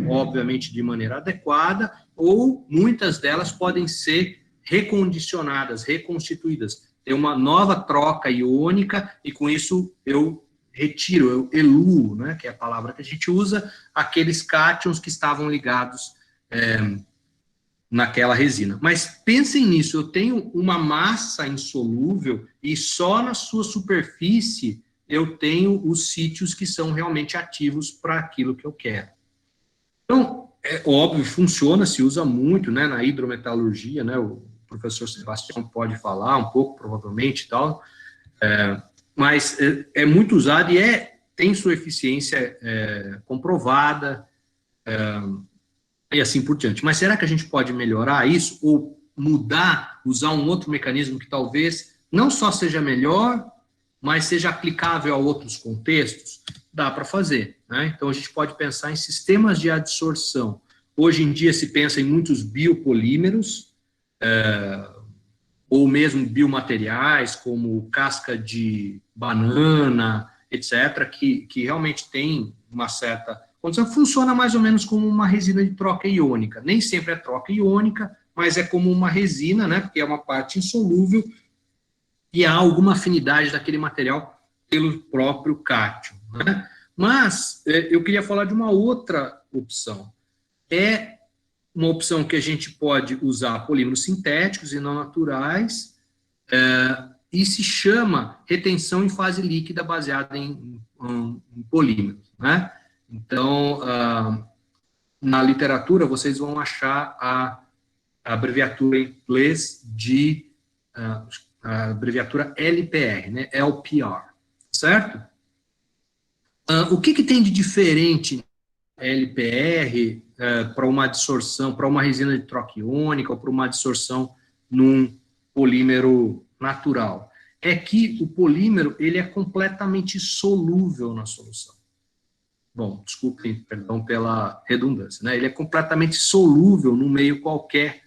obviamente de maneira adequada, ou muitas delas podem ser recondicionadas, reconstituídas. Tem uma nova troca iônica e com isso eu retiro, eu eluo, né, que é a palavra que a gente usa, aqueles cátions que estavam ligados naquela resina. Mas pensem nisso, eu tenho uma massa insolúvel e só na sua superfície eu tenho os sítios que são realmente ativos para aquilo que eu quero. Então, é óbvio, funciona, se usa muito, né, na hidrometalurgia, né, o professor Sebastião pode falar um pouco, provavelmente, e tal, mas é muito usado e é tem sua eficiência comprovada, e assim por diante. Mas será que a gente pode melhorar isso, ou mudar, usar um outro mecanismo que talvez não só seja melhor, mas seja aplicável a outros contextos? Dá para fazer, né? Então, a gente pode pensar em sistemas de adsorção. Hoje em dia se pensa em muitos biopolímeros, ou mesmo biomateriais, como casca de banana, etc., que realmente tem uma certa condição. Funciona mais ou menos como uma resina de troca iônica. Nem sempre é troca iônica, mas é como uma resina, né, porque é uma parte insolúvel, e há alguma afinidade daquele material pelo próprio cátion, né? Mas eu queria falar de uma outra opção. É uma opção que a gente pode usar polímeros sintéticos e não naturais, e se chama retenção em fase líquida baseada em polímeros, né? Então, na literatura, vocês vão achar a abreviatura em inglês de a abreviatura LPR, né? LPR, certo? O que tem de diferente LPR para uma adsorção, para uma resina de troca iônica ou para uma adsorção num polímero natural? É que o polímero ele é completamente solúvel na solução. Bom, desculpem, perdão pela redundância, né? Ele é completamente solúvel no meio qualquer,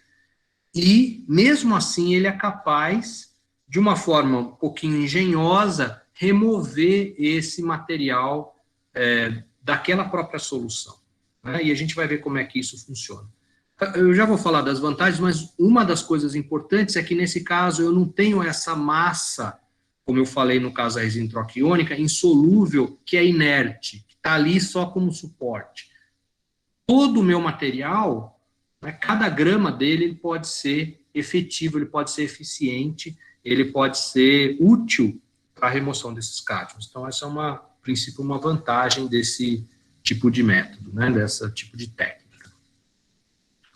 e mesmo assim ele é capaz, de uma forma um pouquinho engenhosa, remover esse material daquela própria solução, né? E a gente vai ver como é que isso funciona. Eu já vou falar das vantagens, mas uma das coisas importantes é que, nesse caso, eu não tenho essa massa, como eu falei no caso da resina troca iônica, insolúvel, que é inerte, que está ali só como suporte. Todo o meu material, né, cada grama dele, ele pode ser efetivo, ele pode ser eficiente, ele pode ser útil para a remoção desses cátions. Então, essa é, a princípio, uma vantagem desse tipo de método, né, desse tipo de técnica.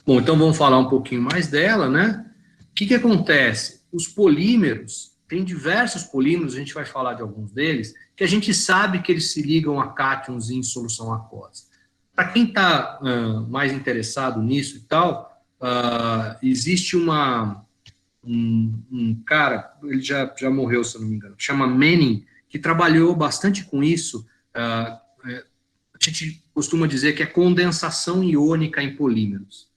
Bom, então vamos falar um pouquinho mais dela, né? O que acontece? Os polímeros, tem diversos polímeros, a gente vai falar de alguns deles, que a gente sabe que eles se ligam a cátions em solução aquosa. Para quem está mais interessado nisso e tal, existe um cara, ele já morreu, se eu não me engano, chama Manning, que trabalhou bastante com isso. A gente costuma dizer que é condensação iônica em polímeros.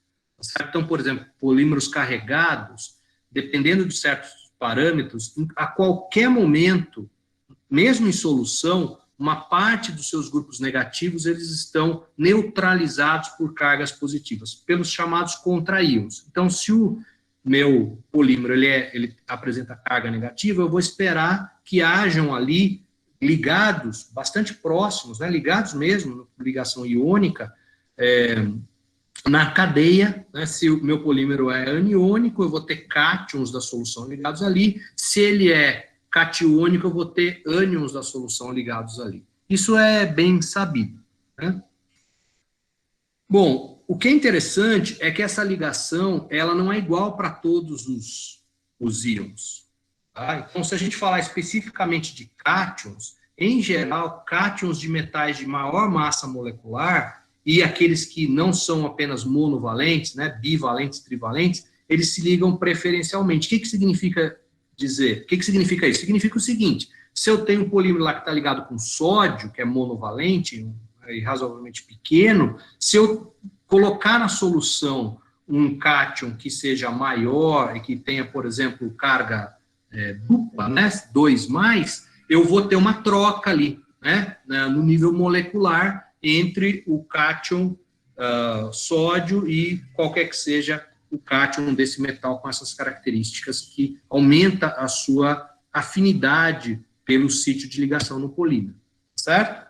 Então, por exemplo, polímeros carregados, dependendo de certos parâmetros, a qualquer momento, mesmo em solução, uma parte dos seus grupos negativos, eles estão neutralizados por cargas positivas, pelos chamados contraíons. Então, se o meu polímero ele apresenta carga negativa, eu vou esperar que hajam ali ligados, bastante próximos, né, ligados mesmo, ligação iônica, na cadeia, né, se o meu polímero é aniônico, eu vou ter cátions da solução ligados ali. Se ele é catiônico, eu vou ter ânions da solução ligados ali. Isso é bem sabido, né? Bom, o que é interessante é que essa ligação ela não é igual para todos os íons. Tá? Então, se a gente falar especificamente de cátions, em geral, cátions de metais de maior massa molecular e aqueles que não são apenas monovalentes, né, bivalentes, trivalentes, eles se ligam preferencialmente. O que significa dizer? O que significa isso? Significa o seguinte: se eu tenho um polímero lá que está ligado com sódio, que é monovalente e razoavelmente pequeno, se eu colocar na solução um cátion que seja maior e que tenha, por exemplo, carga dupla, né, 2+, eu vou ter uma troca ali, né, no nível molecular entre o cátion sódio e qualquer que seja o cátion desse metal com essas características que aumenta a sua afinidade pelo sítio de ligação no polímero, certo?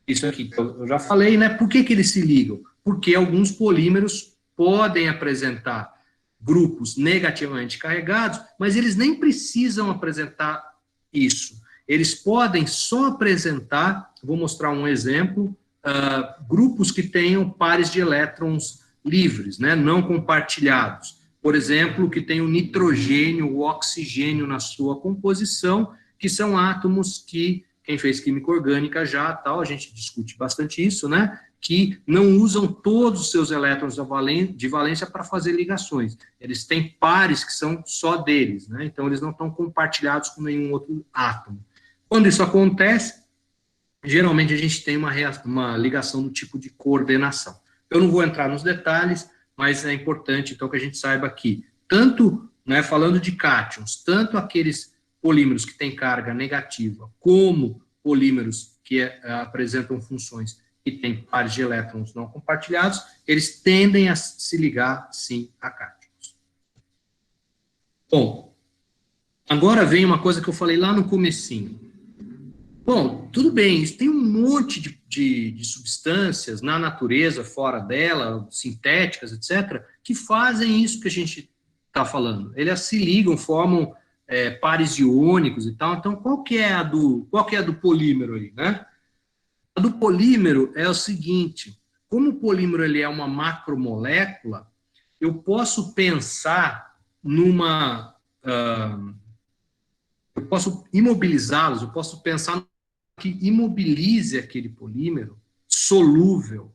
Isso aqui eu já falei, né? Por que eles se ligam? Porque alguns polímeros podem apresentar grupos negativamente carregados, mas eles nem precisam apresentar isso. Eles podem só apresentar, vou mostrar um exemplo, grupos que tenham pares de elétrons livres, né, não compartilhados. Por exemplo, que tem o nitrogênio, o oxigênio na sua composição, que são átomos que quem fez química orgânica já, tal, a gente discute bastante isso, né, que não usam todos os seus elétrons de valência para fazer ligações. Eles têm pares que são só deles, né, então eles não estão compartilhados com nenhum outro átomo. Quando isso acontece, geralmente a gente tem uma ligação do tipo de coordenação. Eu não vou entrar nos detalhes, mas é importante, então, que a gente saiba que, tanto, né, falando de cátions, tanto aqueles polímeros que têm carga negativa, como polímeros que apresentam funções que têm pares de elétrons não compartilhados, eles tendem a se ligar, sim, a cátions. Bom, agora vem uma coisa que eu falei lá no comecinho. Bom, tudo bem, tem um monte de substâncias na natureza, fora dela, sintéticas, etc., que fazem isso que a gente está falando. Elas se ligam, formam pares iônicos e tal. Então, qual que é a do polímero aí, né? A do polímero é o seguinte: como o polímero ele é uma macromolécula, eu posso pensar eu posso imobilizá-los, eu posso pensar que imobilize aquele polímero solúvel,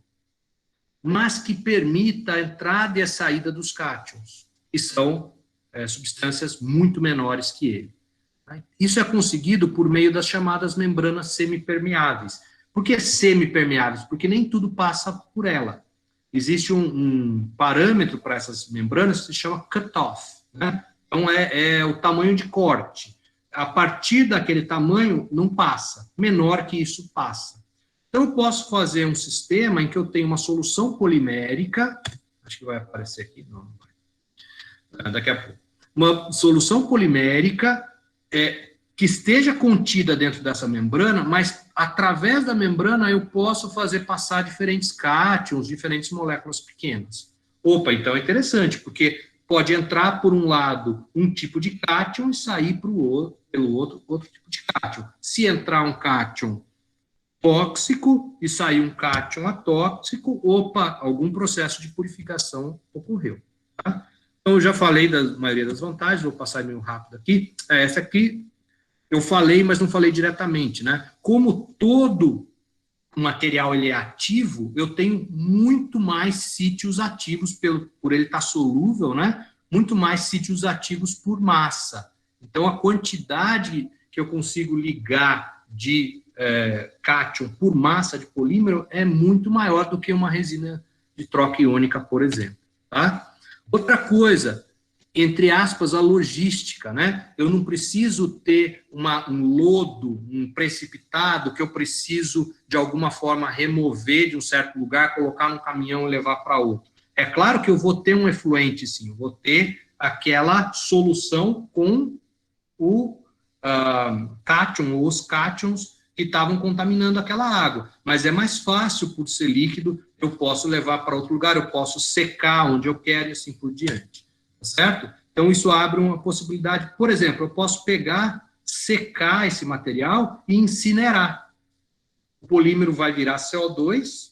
mas que permita a entrada e a saída dos cátions, que são substâncias muito menores que ele. Isso é conseguido por meio das chamadas membranas semipermeáveis. Por que semipermeáveis? Porque nem tudo passa por ela. Existe um parâmetro para essas membranas que se chama cutoff, né? Então, é o tamanho de corte. A partir daquele tamanho, não passa. Menor que isso, passa. Então, eu posso fazer um sistema em que eu tenho uma solução polimérica, acho que vai aparecer aqui, não vai. Daqui a pouco. Uma solução polimérica que esteja contida dentro dessa membrana, mas através da membrana eu posso fazer passar diferentes cátions, diferentes moléculas pequenas. Opa, então é interessante, porque pode entrar por um lado um tipo de cátion e sair pelo outro tipo de cátion. Se entrar um cátion tóxico e sair um cátion atóxico, opa, algum processo de purificação ocorreu. Tá? Então, eu já falei da maioria das vantagens, vou passar meio rápido aqui. Essa aqui eu falei, mas não falei diretamente, né? Como todo material ele é ativo, eu tenho muito mais sítios ativos por ele estar solúvel, né? Muito mais sítios ativos por massa. Então, a quantidade que eu consigo ligar de cátion por massa de polímero é muito maior do que uma resina de troca iônica, por exemplo. Tá? Outra coisa, entre aspas, a logística, né? Eu não preciso ter um lodo, um precipitado que eu preciso, de alguma forma, remover de um certo lugar, colocar num caminhão e levar para outro. É claro que eu vou ter um efluente, sim, eu vou ter aquela solução com o cátion, ou os cátions que estavam contaminando aquela água. Mas é mais fácil, por ser líquido, eu posso levar para outro lugar, eu posso secar onde eu quero e assim por diante. Certo? Então, isso abre uma possibilidade. Por exemplo, eu posso pegar, secar esse material e incinerar. O polímero vai virar CO2,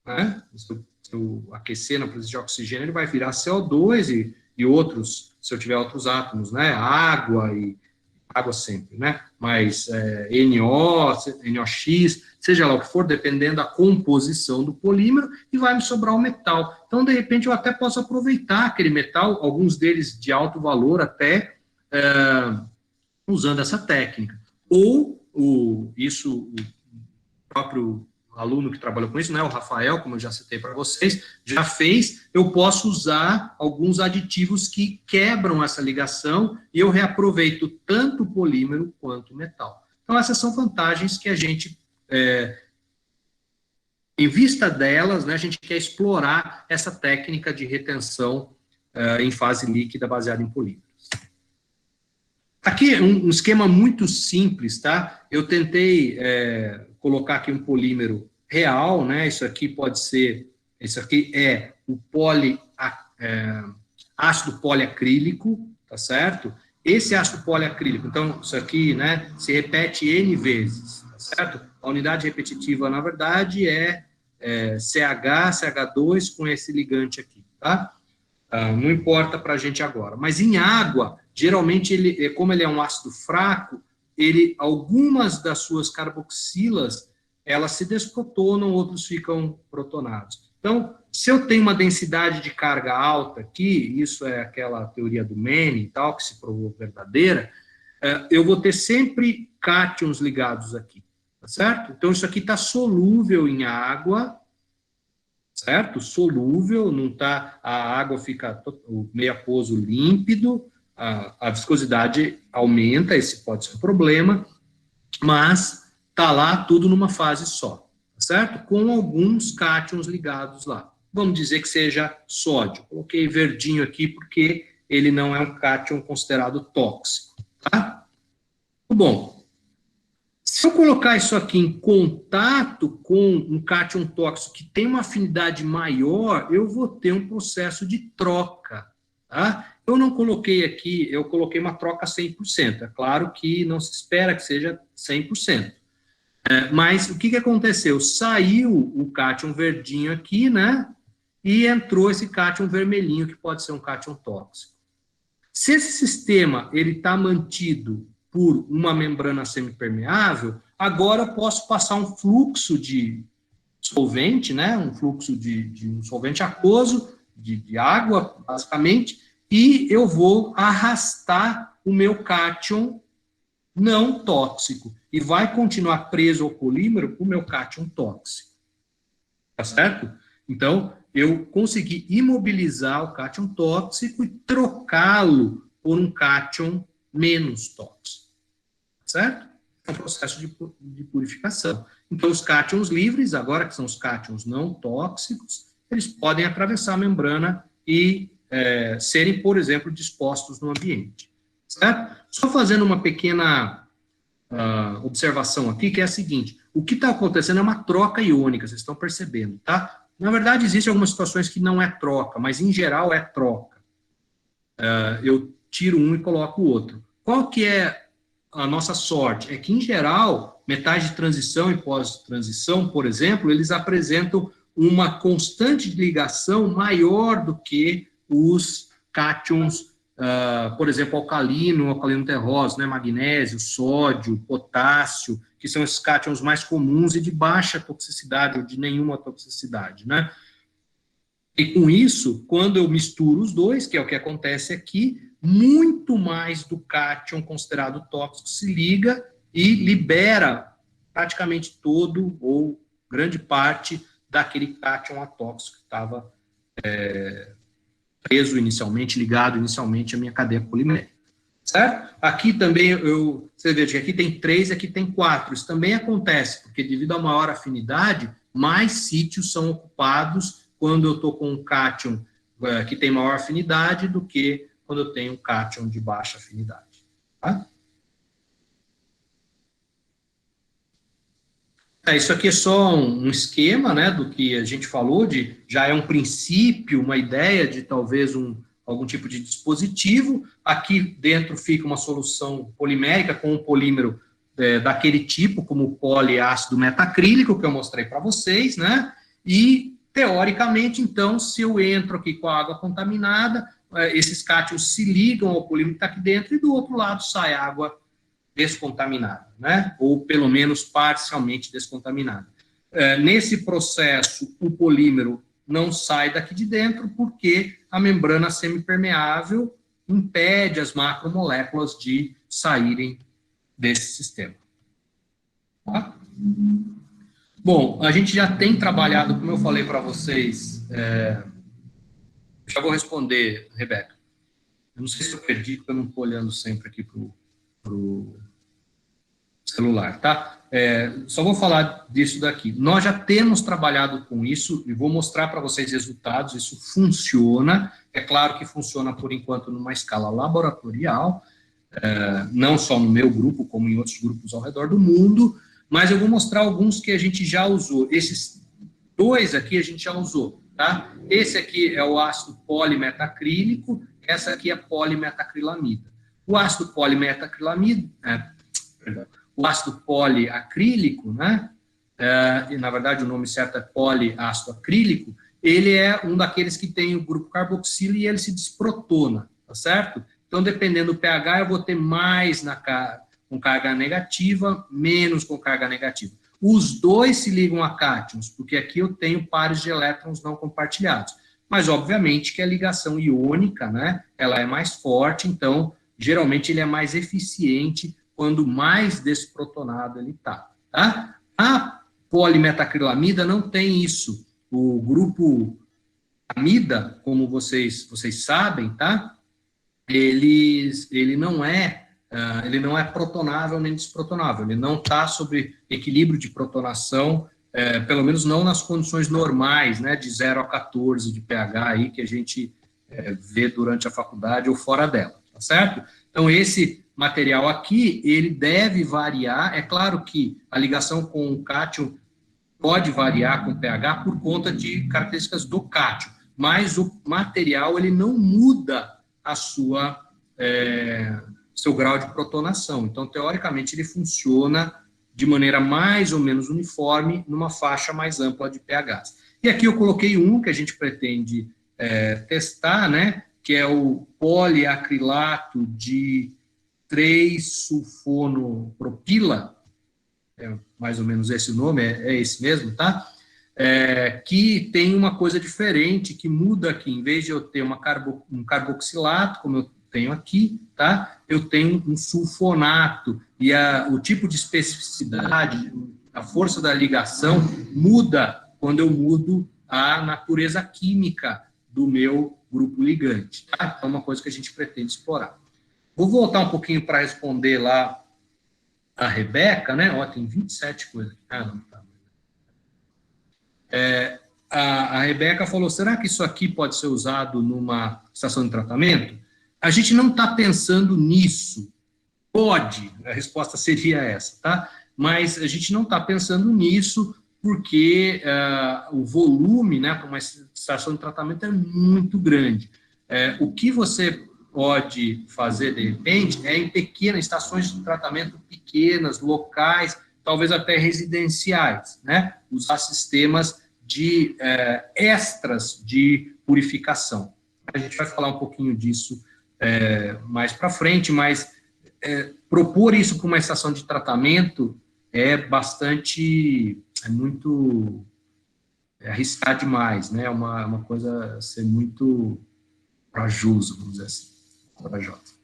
né? Se eu aquecer na presença de oxigênio, ele vai virar CO2 e outros, se eu tiver outros átomos, né? Água sempre, né? Mas NOx, seja lá o que for, dependendo da composição do polímero, e vai me sobrar o metal. Então, de repente, eu até posso aproveitar aquele metal, alguns deles de alto valor até, usando essa técnica. Ou, o próprio aluno que trabalhou com isso, né, o Rafael, como eu já citei para vocês, já fez, eu posso usar alguns aditivos que quebram essa ligação e eu reaproveito tanto o polímero quanto o metal. Então, essas são vantagens que a gente, em vista delas, né, a gente quer explorar essa técnica de retenção em fase líquida baseada em polímeros. Aqui um esquema muito simples, tá? Eu tentei colocar aqui um polímero real, né? Isso aqui é o ácido poliacrílico, tá certo? Esse ácido poliacrílico, então, isso aqui, né, se repete N vezes, tá certo? A unidade repetitiva, na verdade, é CH2 com esse ligante aqui, tá? Não importa para a gente agora. Mas em água, geralmente, como ele é um ácido fraco, algumas das suas carboxilas, elas se desprotonam, outros ficam protonados. Então, se eu tenho uma densidade de carga alta aqui, isso é aquela teoria do Mene e tal, que se provou verdadeira, eu vou ter sempre cátions ligados aqui, tá certo? Então, isso aqui está solúvel em água, certo? Solúvel, não tá, a água fica o meio aquoso límpido, a viscosidade aumenta, esse pode ser um problema, mas tá lá tudo numa fase só, tá certo? Com alguns cátions ligados lá. Vamos dizer que seja sódio. Coloquei verdinho aqui porque ele não é um cátion considerado tóxico, tá? Bom, se eu colocar isso aqui em contato com um cátion tóxico que tem uma afinidade maior, eu vou ter um processo de troca, tá? Eu não coloquei aqui, eu coloquei uma troca 100%. É claro que não se espera que seja 100%. Mas o que aconteceu? Saiu o cátion verdinho aqui, né? E entrou esse cátion vermelhinho, que pode ser um cátion tóxico. Se esse sistema está mantido por uma membrana semipermeável, agora eu posso passar um fluxo de solvente, né? Um fluxo de um solvente aquoso, de água, basicamente, e eu vou arrastar o meu cátion não tóxico, e vai continuar preso ao polímero o meu cátion tóxico. Tá certo? Então, eu consegui imobilizar o cátion tóxico e trocá-lo por um cátion menos tóxico. Certo? É um processo de purificação. Então, os cátions livres, agora que são os cátions não tóxicos, eles podem atravessar a membrana e serem, por exemplo, dispostos no ambiente. Certo? Só fazendo uma pequena observação aqui, que é a seguinte: o que está acontecendo é uma troca iônica, vocês estão percebendo, tá? Na verdade, existem algumas situações que não é troca, mas em geral é troca. Eu tiro um e coloco o outro. Qual que é a nossa sorte? É que, em geral, metais de transição e pós-transição, por exemplo, eles apresentam uma constante de ligação maior do que os cátions, por exemplo, alcalino terroso, né, magnésio, sódio, potássio, que são esses cátions mais comuns e de baixa toxicidade ou de nenhuma toxicidade, né? E com isso, quando eu misturo os dois, que é o que acontece aqui, muito mais do cátion considerado tóxico se liga e libera praticamente todo ou grande parte daquele cátion atóxico que estava preso inicialmente, ligado inicialmente à minha cadeia polimérica. Certo? Aqui também, você vê que aqui tem 3 e aqui tem 4. Isso também acontece, porque devido a maior afinidade, mais sítios são ocupados quando eu estou com um cátion que tem maior afinidade do que quando eu tenho um cátion de baixa afinidade. Tá? Isso aqui é só um esquema, né, do que a gente falou, já é um princípio, uma ideia de talvez algum tipo de dispositivo. Aqui dentro fica uma solução polimérica com um polímero daquele tipo, como o poliácido metacrílico, que eu mostrei para vocês, né? E, teoricamente, então, se eu entro aqui com a água contaminada, esses cátions se ligam ao polímero que está aqui dentro e do outro lado sai água descontaminada, né? Ou pelo menos parcialmente descontaminada. Nesse processo, o polímero não sai daqui de dentro porque a membrana semipermeável impede as macromoléculas de saírem desse sistema. Tá? Bom, a gente já tem trabalhado, como eu falei para vocês, já vou responder, Rebeca. Eu não sei se eu perdi, porque eu não estou olhando sempre aqui para o celular, tá? Só vou falar disso daqui. Nós já temos trabalhado com isso e vou mostrar para vocês resultados. Isso funciona. É claro que funciona, por enquanto, numa escala laboratorial, não só no meu grupo, como em outros grupos ao redor do mundo, mas eu vou mostrar alguns que a gente já usou. Esses 2 aqui a gente já usou, tá? Esse aqui é o ácido polimetacrílico, essa aqui é polimetacrilamida. O ácido polimetacrilamido, o ácido poliacrílico, né? E na verdade o nome certo é poliácido acrílico, ele é um daqueles que tem o grupo carboxilo e ele se desprotona, tá certo? Então, dependendo do pH, eu vou ter mais com carga negativa, menos com carga negativa. Os dois se ligam a cátions, porque aqui eu tenho pares de elétrons não compartilhados. Mas, obviamente, que a ligação iônica, né, ela é mais forte, então, geralmente, ele é mais eficiente quando mais desprotonado ele está. Tá? A polimetacrilamida não tem isso. O grupo amida, como vocês sabem, tá? Ele não é protonável nem desprotonável, ele não está sob equilíbrio de protonação, pelo menos não nas condições normais, né, de 0 a 14 de pH aí, que a gente vê durante a faculdade ou fora dela, tá certo? Então, esse material aqui, ele deve variar, é claro que a ligação com o cátion pode variar com o pH por conta de características do cátion, mas o material, ele não muda a seu grau de protonação. Então, teoricamente, ele funciona de maneira mais ou menos uniforme numa faixa mais ampla de pHs. E aqui eu coloquei um que a gente pretende testar, né, que é o poliacrilato de 3-sulfonopropila, mais ou menos esse o nome, é esse mesmo, tá? Que tem uma coisa diferente, que muda aqui, em vez de eu ter um carboxilato, como eu tenho aqui, tá? Eu tenho um sulfonato, e o tipo de especificidade, a força da ligação muda quando eu mudo a natureza química do meu grupo ligante, tá? Então, é uma coisa que a gente pretende explorar. Vou voltar um pouquinho para responder lá a Rebeca, né? Ó, tem 27 coisas aqui. Não, tá. A Rebeca falou, será que isso aqui pode ser usado numa estação de tratamento? A gente não está pensando nisso. Pode, a resposta seria essa, tá? Mas a gente não está pensando nisso porque o volume, né, para uma estação de tratamento é muito grande. O que você pode fazer, de repente, é em pequenas estações de tratamento pequenas, locais, talvez até residenciais, né? Usar sistemas de extras de purificação. A gente vai falar um pouquinho disso mais para frente, mas propor isso para uma estação de tratamento é muito arriscar demais, né? Uma coisa a ser muito corajoso, vamos dizer assim, corajosa.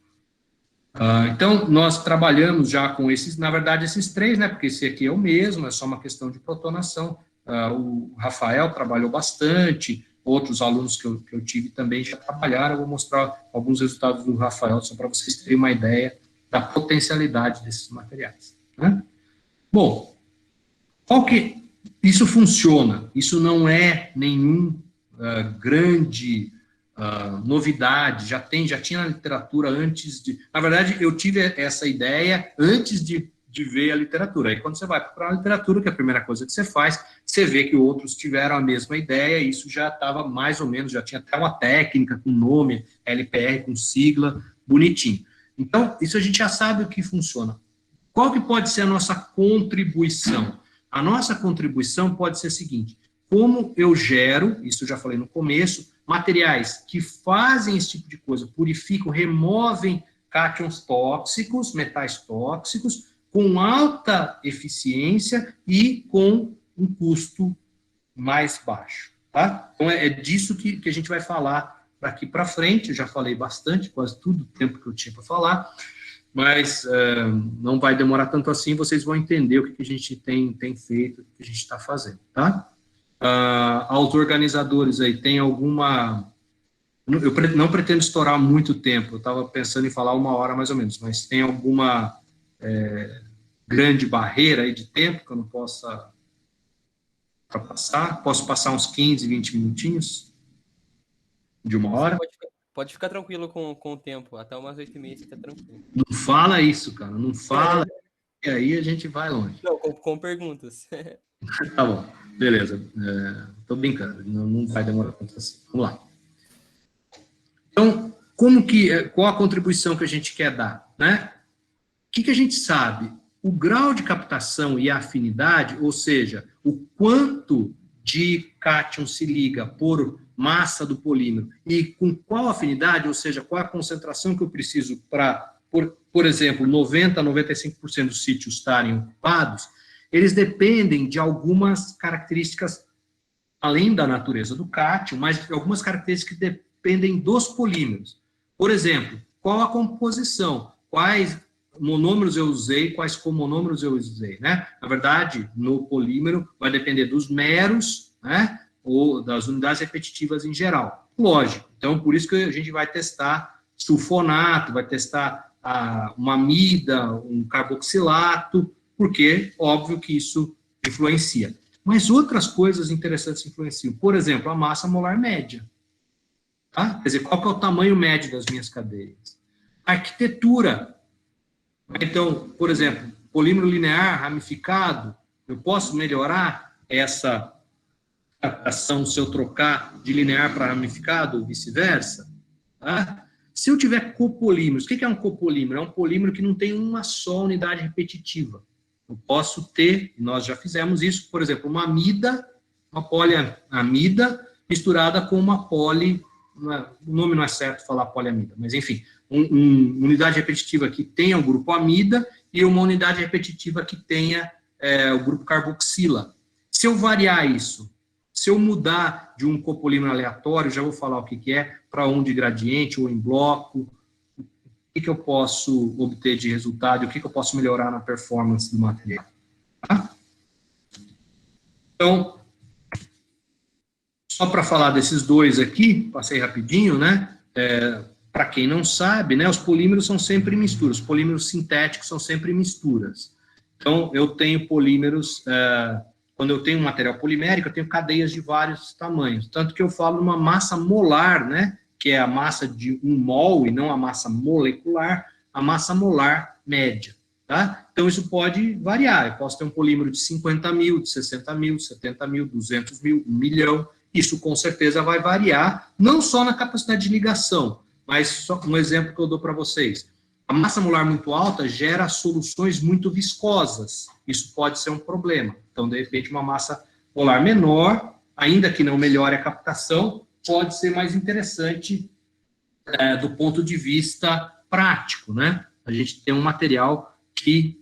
Então, nós trabalhamos já com esses, na verdade, esses três, né? Porque esse aqui é o mesmo, é só uma questão de protonação. O Rafael trabalhou bastante, outros alunos que eu tive também já trabalharam. Eu vou mostrar alguns resultados do Rafael, só para vocês terem uma ideia da potencialidade desses materiais, né? Bom, isso funciona, isso não é nenhum grande novidade, já tinha na literatura antes de... Na verdade, eu tive essa ideia antes de ver a literatura. Aí, quando você vai procurar a literatura, que é a primeira coisa que você faz, você vê que outros tiveram a mesma ideia, e isso já estava mais ou menos, já tinha até uma técnica com nome, LPR, com sigla, bonitinho. Então, isso a gente já sabe o que funciona. Qual que pode ser a nossa contribuição? A nossa contribuição pode ser a seguinte: como eu gero, isso eu já falei no começo, materiais que fazem esse tipo de coisa, purificam, removem cátions tóxicos, metais tóxicos, com alta eficiência e com um custo mais baixo, tá? Então, é disso que a gente vai falar daqui para frente. Eu já falei bastante, quase tudo o tempo que eu tinha para falar, mas não vai demorar tanto assim, vocês vão entender o que a gente tem feito, o que a gente está fazendo, tá? Aos organizadores aí, tem alguma... Eu não pretendo estourar muito tempo, eu estava pensando em falar 1 hora mais ou menos, mas tem alguma grande barreira aí de tempo que eu não possa ultrapassar? Posso passar uns 15, 20 minutinhos? De 1 hora? Pode ficar tranquilo com o tempo, até umas 8h30 fica tranquilo. Não fala isso, cara, não fala, e aí a gente vai longe. Não, com perguntas. Tá bom, beleza. Tô brincando, não vai demorar tanto assim. Vamos lá. Então, qual a contribuição que a gente quer dar, né? O que a gente sabe? O grau de captação e a afinidade, ou seja, o quanto de cátion se liga por massa do polímero e com qual afinidade, ou seja, qual a concentração que eu preciso para por exemplo, 90% a 95% dos sítios estarem ocupados, eles dependem de algumas características, além da natureza do cátion, mas algumas características que dependem dos polímeros. Por exemplo, qual a composição, quais monômeros eu usei, quais comonômeros eu usei, né? Na verdade, no polímero vai depender dos meros, né? Ou das unidades repetitivas em geral. Lógico. Então, por isso que a gente vai testar sulfonato, vai testar uma amida, um carboxilato, porque, óbvio que isso influencia. Mas outras coisas interessantes influenciam. Por exemplo, a massa molar média. Tá? Quer dizer, qual que é o tamanho médio das minhas cadeias? Arquitetura. Então, por exemplo, polímero linear ramificado, eu posso melhorar essa captação se eu trocar de linear para ramificado ou vice-versa? Tá? Se eu tiver copolímeros, o que é um copolímero? É um polímero que não tem uma só unidade repetitiva. Eu posso ter, nós já fizemos isso, por exemplo, uma amida, uma poliamida misturada com uma poli, o nome não é certo falar poliamida, mas enfim, uma unidade repetitiva que tenha o grupo amida e uma unidade repetitiva que tenha o grupo carboxila. Se eu variar isso, se eu mudar de um copolímero aleatório, já vou falar o que é, para um de gradiente ou em bloco, o que eu posso obter de resultado, o que eu posso melhorar na performance do material. Tá? Então, só para falar desses dois aqui, passei rapidinho, né? Para quem não sabe, né, os polímeros são sempre misturas, os polímeros sintéticos são sempre misturas. Então, eu tenho polímeros, quando eu tenho um material polimérico, eu tenho cadeias de vários tamanhos, tanto que eu falo uma massa molar, né, que é a massa de um mol e não a massa molecular, a massa molar média, tá? Então, isso pode variar, eu posso ter um polímero de 50 mil, de 60 mil, 70 mil, 200 mil, 1 milhão, isso com certeza vai variar, não só na capacidade de ligação, mas só um exemplo que eu dou para vocês. A massa molar muito alta gera soluções muito viscosas. Isso pode ser um problema. Então, de repente, uma massa molar menor, ainda que não melhore a captação, pode ser mais interessante do ponto de vista prático, né? A gente tem um material que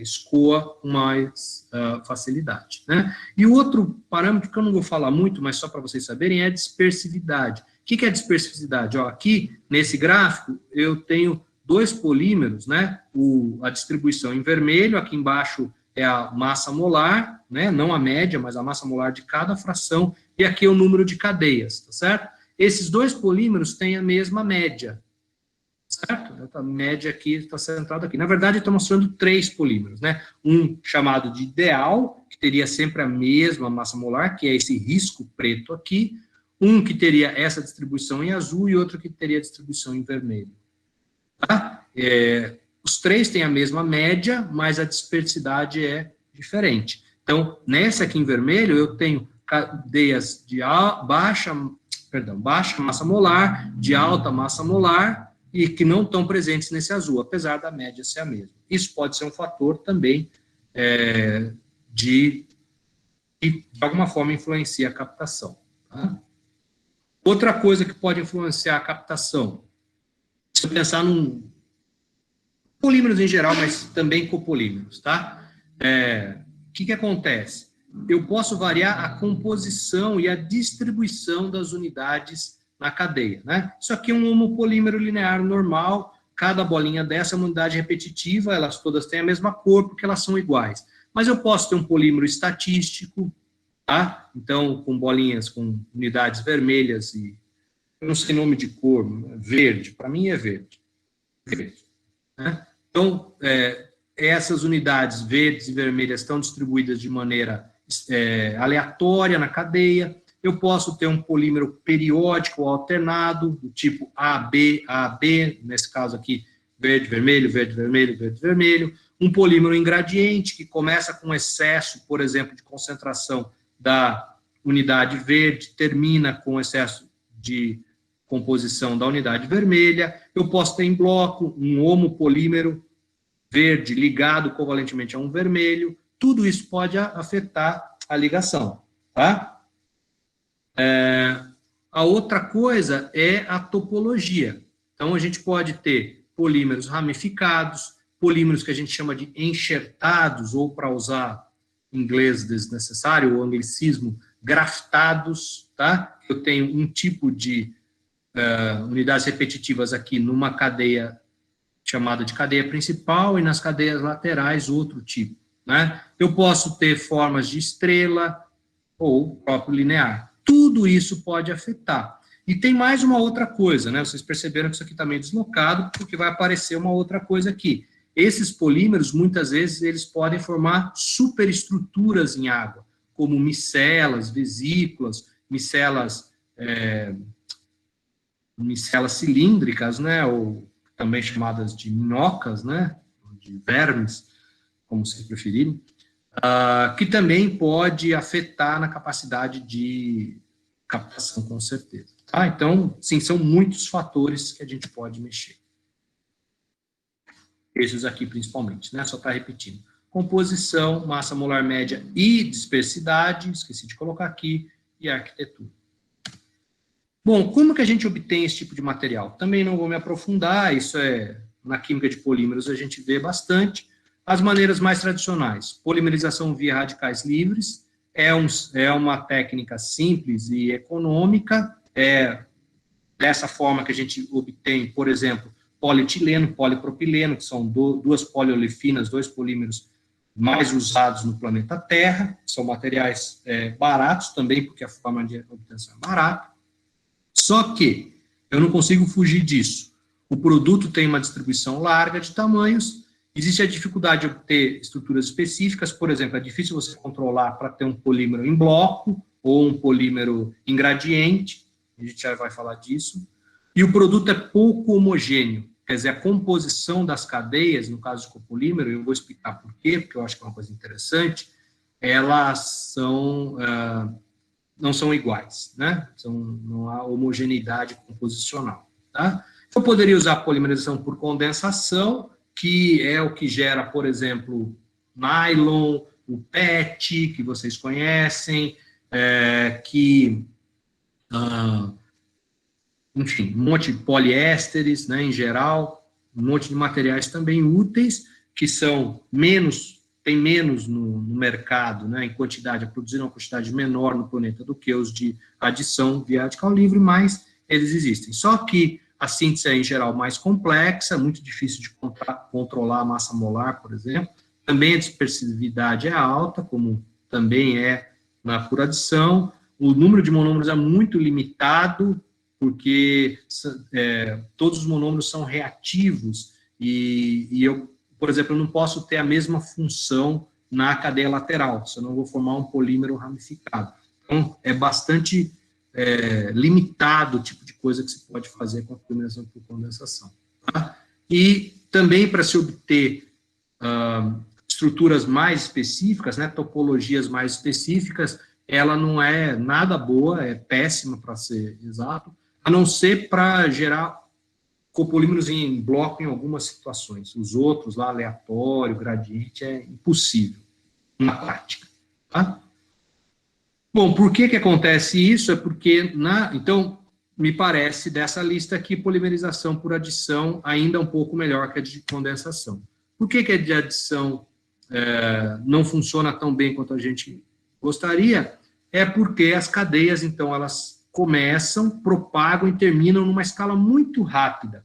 escoa com mais facilidade, né? E o outro parâmetro que eu não vou falar muito, mas só para vocês saberem, é a dispersividade. O que é a dispersividade? Ó, aqui, nesse gráfico, eu tenho dois polímeros, né? A distribuição em vermelho, aqui embaixo é a massa molar, né? Não a média, mas a massa molar de cada fração, e aqui é o número de cadeias, tá certo? Esses dois polímeros têm a mesma média, certo? A média aqui está centrada aqui. Na verdade, estou mostrando 3 polímeros, né? Um chamado de ideal, que teria sempre a mesma massa molar, que é esse risco preto aqui, um que teria essa distribuição em azul e outro que teria a distribuição em vermelho. Tá? Os 3 têm a mesma média, mas a dispersidade é diferente. Então, nessa aqui em vermelho, eu tenho cadeias de baixa massa molar, de alta massa molar, e que não estão presentes nesse azul, apesar da média ser a mesma. Isso pode ser um fator também que, de alguma forma, influencia a captação. Tá? Outra coisa que pode influenciar a captação, se eu pensar num polímeros em geral, mas também copolímeros, tá? O que acontece? Eu posso variar a composição e a distribuição das unidades na cadeia, né? Isso aqui é um homopolímero linear normal, cada bolinha dessa é uma unidade repetitiva, elas todas têm a mesma cor, porque elas são iguais. Mas eu posso ter um polímero estatístico, tá? Então, com bolinhas com unidades vermelhas e, eu não sei nome de cor, verde, para mim é verde. Né? Então, essas unidades verdes e vermelhas estão distribuídas de maneira aleatória na cadeia. Eu posso ter um polímero periódico ou alternado, do tipo AB, AB, nesse caso aqui, verde, vermelho, verde, vermelho, verde, vermelho. Um polímero em gradiente, que começa com excesso, por exemplo, de concentração da unidade verde, termina com excesso de composição da unidade vermelha. Eu posso ter em bloco um homopolímero verde ligado covalentemente a um vermelho. Tudo isso pode afetar a ligação, tá? A outra coisa é a topologia. Então, a gente pode ter polímeros ramificados, polímeros que a gente chama de enxertados, ou para usar inglês desnecessário, ou anglicismo, graftados, tá? Eu tenho um tipo de unidades repetitivas aqui numa cadeia chamada de cadeia principal, e nas cadeias laterais outro tipo, né? Eu posso ter formas de estrela ou próprio linear. Tudo isso pode afetar. E tem mais uma outra coisa, né? Vocês perceberam que isso aqui está meio deslocado, porque vai aparecer uma outra coisa aqui. Esses polímeros, muitas vezes, eles podem formar superestruturas em água, como micelas, vesículas, micelas cilíndricas, né? Ou também chamadas de minhocas, né? De vermes, como vocês preferirem, que também pode afetar na capacidade de captação, com certeza. Tá? Então, sim, são muitos fatores que a gente pode mexer. Esses aqui, principalmente, né? Só está repetindo. Composição, massa molar média e dispersidade, esqueci de colocar aqui, e arquitetura. Bom, como que a gente obtém esse tipo de material? Também não vou me aprofundar, isso na química de polímeros a gente vê bastante. As maneiras mais tradicionais, polimerização via radicais livres, é uma técnica simples e econômica, dessa forma que a gente obtém, por exemplo, polietileno, polipropileno, que são duas poliolefinas, dois polímeros mais usados no planeta Terra, são materiais baratos também, porque a forma de obtenção é barata. Só que eu não consigo fugir disso. O produto tem uma distribuição larga de tamanhos, existe a dificuldade de obter estruturas específicas, por exemplo, é difícil você controlar para ter um polímero em bloco ou um polímero em gradiente, a gente já vai falar disso, e o produto é pouco homogêneo, quer dizer, a composição das cadeias, no caso de copolímero, eu vou explicar por quê, porque eu acho que é uma coisa interessante, elas não são iguais, né? Não há homogeneidade composicional, tá? Eu poderia usar polimerização por condensação, que é o que gera, por exemplo, nylon, o PET, que vocês conhecem, enfim, um monte de poliésteres, né, em geral, um monte de materiais também úteis, que tem menos no mercado, né, em quantidade, a produzir uma quantidade menor no planeta do que os de adição via radical livre, mas eles existem. Só que a síntese é, em geral, mais complexa, muito difícil de controlar a massa molar, por exemplo. Também a dispersividade é alta, como também é na pura adição. O número de monômeros é muito limitado, porque todos os monômeros são reativos, e eu, por exemplo, eu não posso ter a mesma função na cadeia lateral, senão eu vou formar um polímero ramificado. Então, é bastante limitado o tipo de coisa que se pode fazer com a polimerização por condensação. Tá? E também para se obter estruturas mais específicas, né, topologias mais específicas, ela não é nada boa, é péssima para ser exato, a não ser para gerar copolímeros em bloco em algumas situações. Os outros, lá, aleatório, gradiente, é impossível na prática. Tá? Bom, por que acontece isso? É porque, então, me parece, dessa lista aqui, polimerização por adição ainda um pouco melhor que a de condensação. Por que a de adição não funciona tão bem quanto a gente gostaria? É porque as cadeias, então, elas começam, propagam e terminam numa escala muito rápida.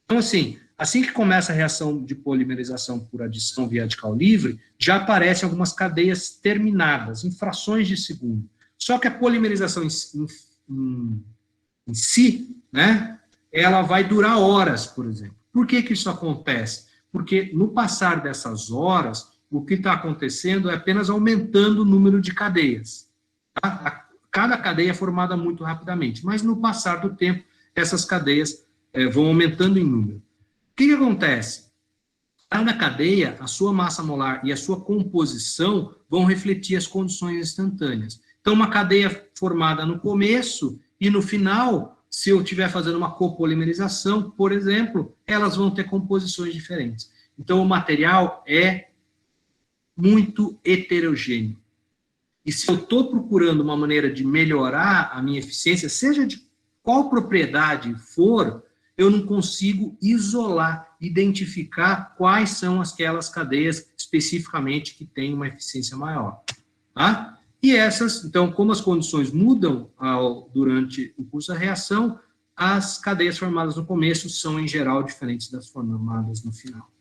Então, assim que começa a reação de polimerização por adição via radical livre, já aparecem algumas cadeias terminadas, em frações de segundo. Só que a polimerização em si, né, ela vai durar horas, por exemplo. Por que isso acontece? Porque no passar dessas horas, o que está acontecendo é apenas aumentando o número de cadeias. Tá? Cada cadeia é formada muito rapidamente, mas no passar do tempo, essas cadeias vão aumentando em número. O que acontece? Cada cadeia, a sua massa molar e a sua composição vão refletir as condições instantâneas. Então, uma cadeia formada no começo e no final, se eu estiver fazendo uma copolimerização, por exemplo, elas vão ter composições diferentes. Então, o material é muito heterogêneo. E se eu estou procurando uma maneira de melhorar a minha eficiência, seja de qual propriedade for, eu não consigo isolar, identificar quais são aquelas cadeias especificamente que têm uma eficiência maior. Tá? E essas, então, como as condições mudam durante o curso da reação, as cadeias formadas no começo são, em geral, diferentes das formadas no final.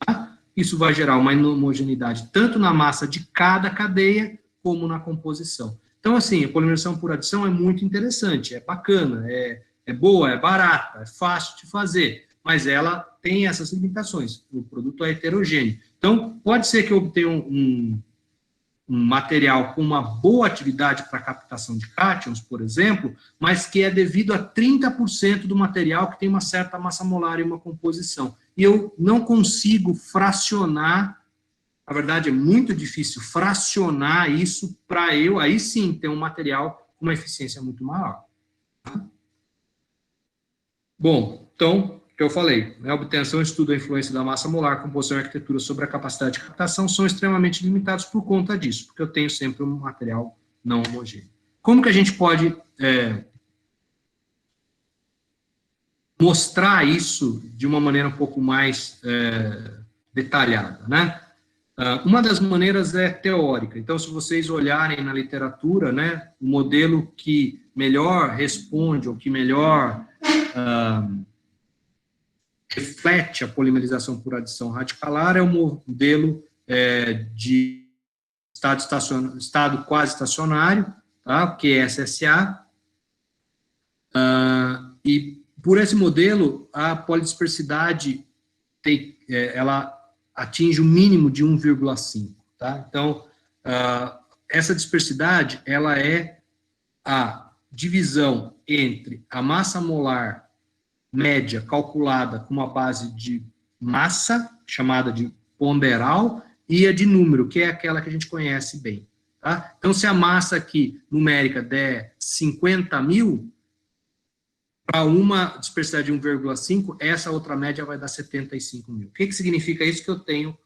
Tá? Isso vai gerar uma homogeneidade tanto na massa de cada cadeia, como na composição. Então, assim, a polimerização por adição é muito interessante, é bacana, é boa, é barata, é fácil de fazer, mas ela tem essas limitações, o produto é heterogêneo. Então, pode ser que eu obtenha um material com uma boa atividade para captação de cátions, por exemplo, mas que é devido a 30% do material que tem uma certa massa molar e uma composição. E eu não consigo fracionar, na verdade é muito difícil fracionar isso para eu, aí sim, ter um material com uma eficiência muito maior. Bom, então, o que eu falei, né, a obtenção e estudo da influência da massa molar, composição e arquitetura sobre a capacidade de captação são extremamente limitados por conta disso, porque eu tenho sempre um material não homogêneo. Como que a gente pode mostrar isso de uma maneira um pouco mais detalhada, né? Uma das maneiras é teórica. Então, se vocês olharem na literatura, né, o modelo que melhor responde, ou que melhor reflete a polimerização por adição radicalar é o modelo de estado quase estacionário, tá? Que é SSA, e por esse modelo, a polidispersidade ela atinge o mínimo de 1,5, tá? Então, essa dispersidade, ela é a divisão entre a massa molar média calculada com uma base de massa, chamada de ponderal, e a de número, que é aquela que a gente conhece bem, tá? Então, se a massa aqui, numérica, der 50 mil, para uma dispersidade de 1,5, essa outra média vai dar 75 mil. O que significa isso? Que eu tenho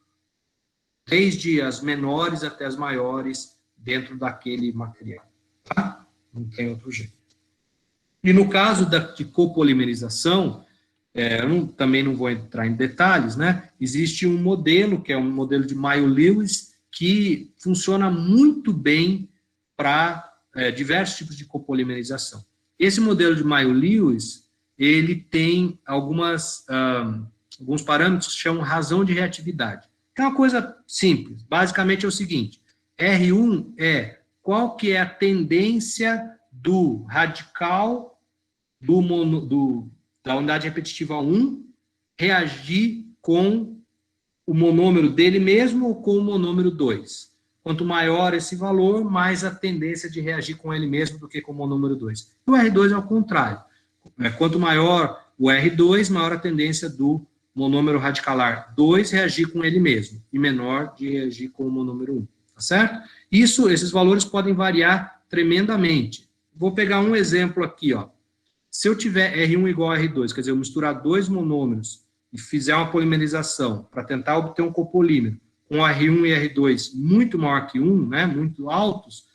desde as menores até as maiores dentro daquele material, tá? Não tem outro jeito. E no caso de copolimerização, também não vou entrar em detalhes, né? Existe um modelo, que é um modelo de Mayo-Lewis, que funciona muito bem para diversos tipos de copolimerização. Esse modelo de Mayo-Lewis, ele tem alguns parâmetros que chamam razão de reatividade. É uma coisa simples, basicamente é o seguinte, R1 é qual que é a tendência do radical da unidade repetitiva 1 reagir com o monômero dele mesmo ou com o monômero 2. Quanto maior esse valor, mais a tendência de reagir com ele mesmo do que com o monômero 2. O R2 é o contrário. Quanto maior o R2, maior a tendência do monômero radicalar 2 reagir com ele mesmo, e menor de reagir com o monômero 1. Tá certo? Esses valores podem variar tremendamente. Vou pegar um exemplo aqui, ó. Se eu tiver R1 igual a R2, quer dizer, eu misturar dois monômeros e fizer uma polimerização para tentar obter um copolímero com R1 e R2 muito maior que 1, né, muito altos,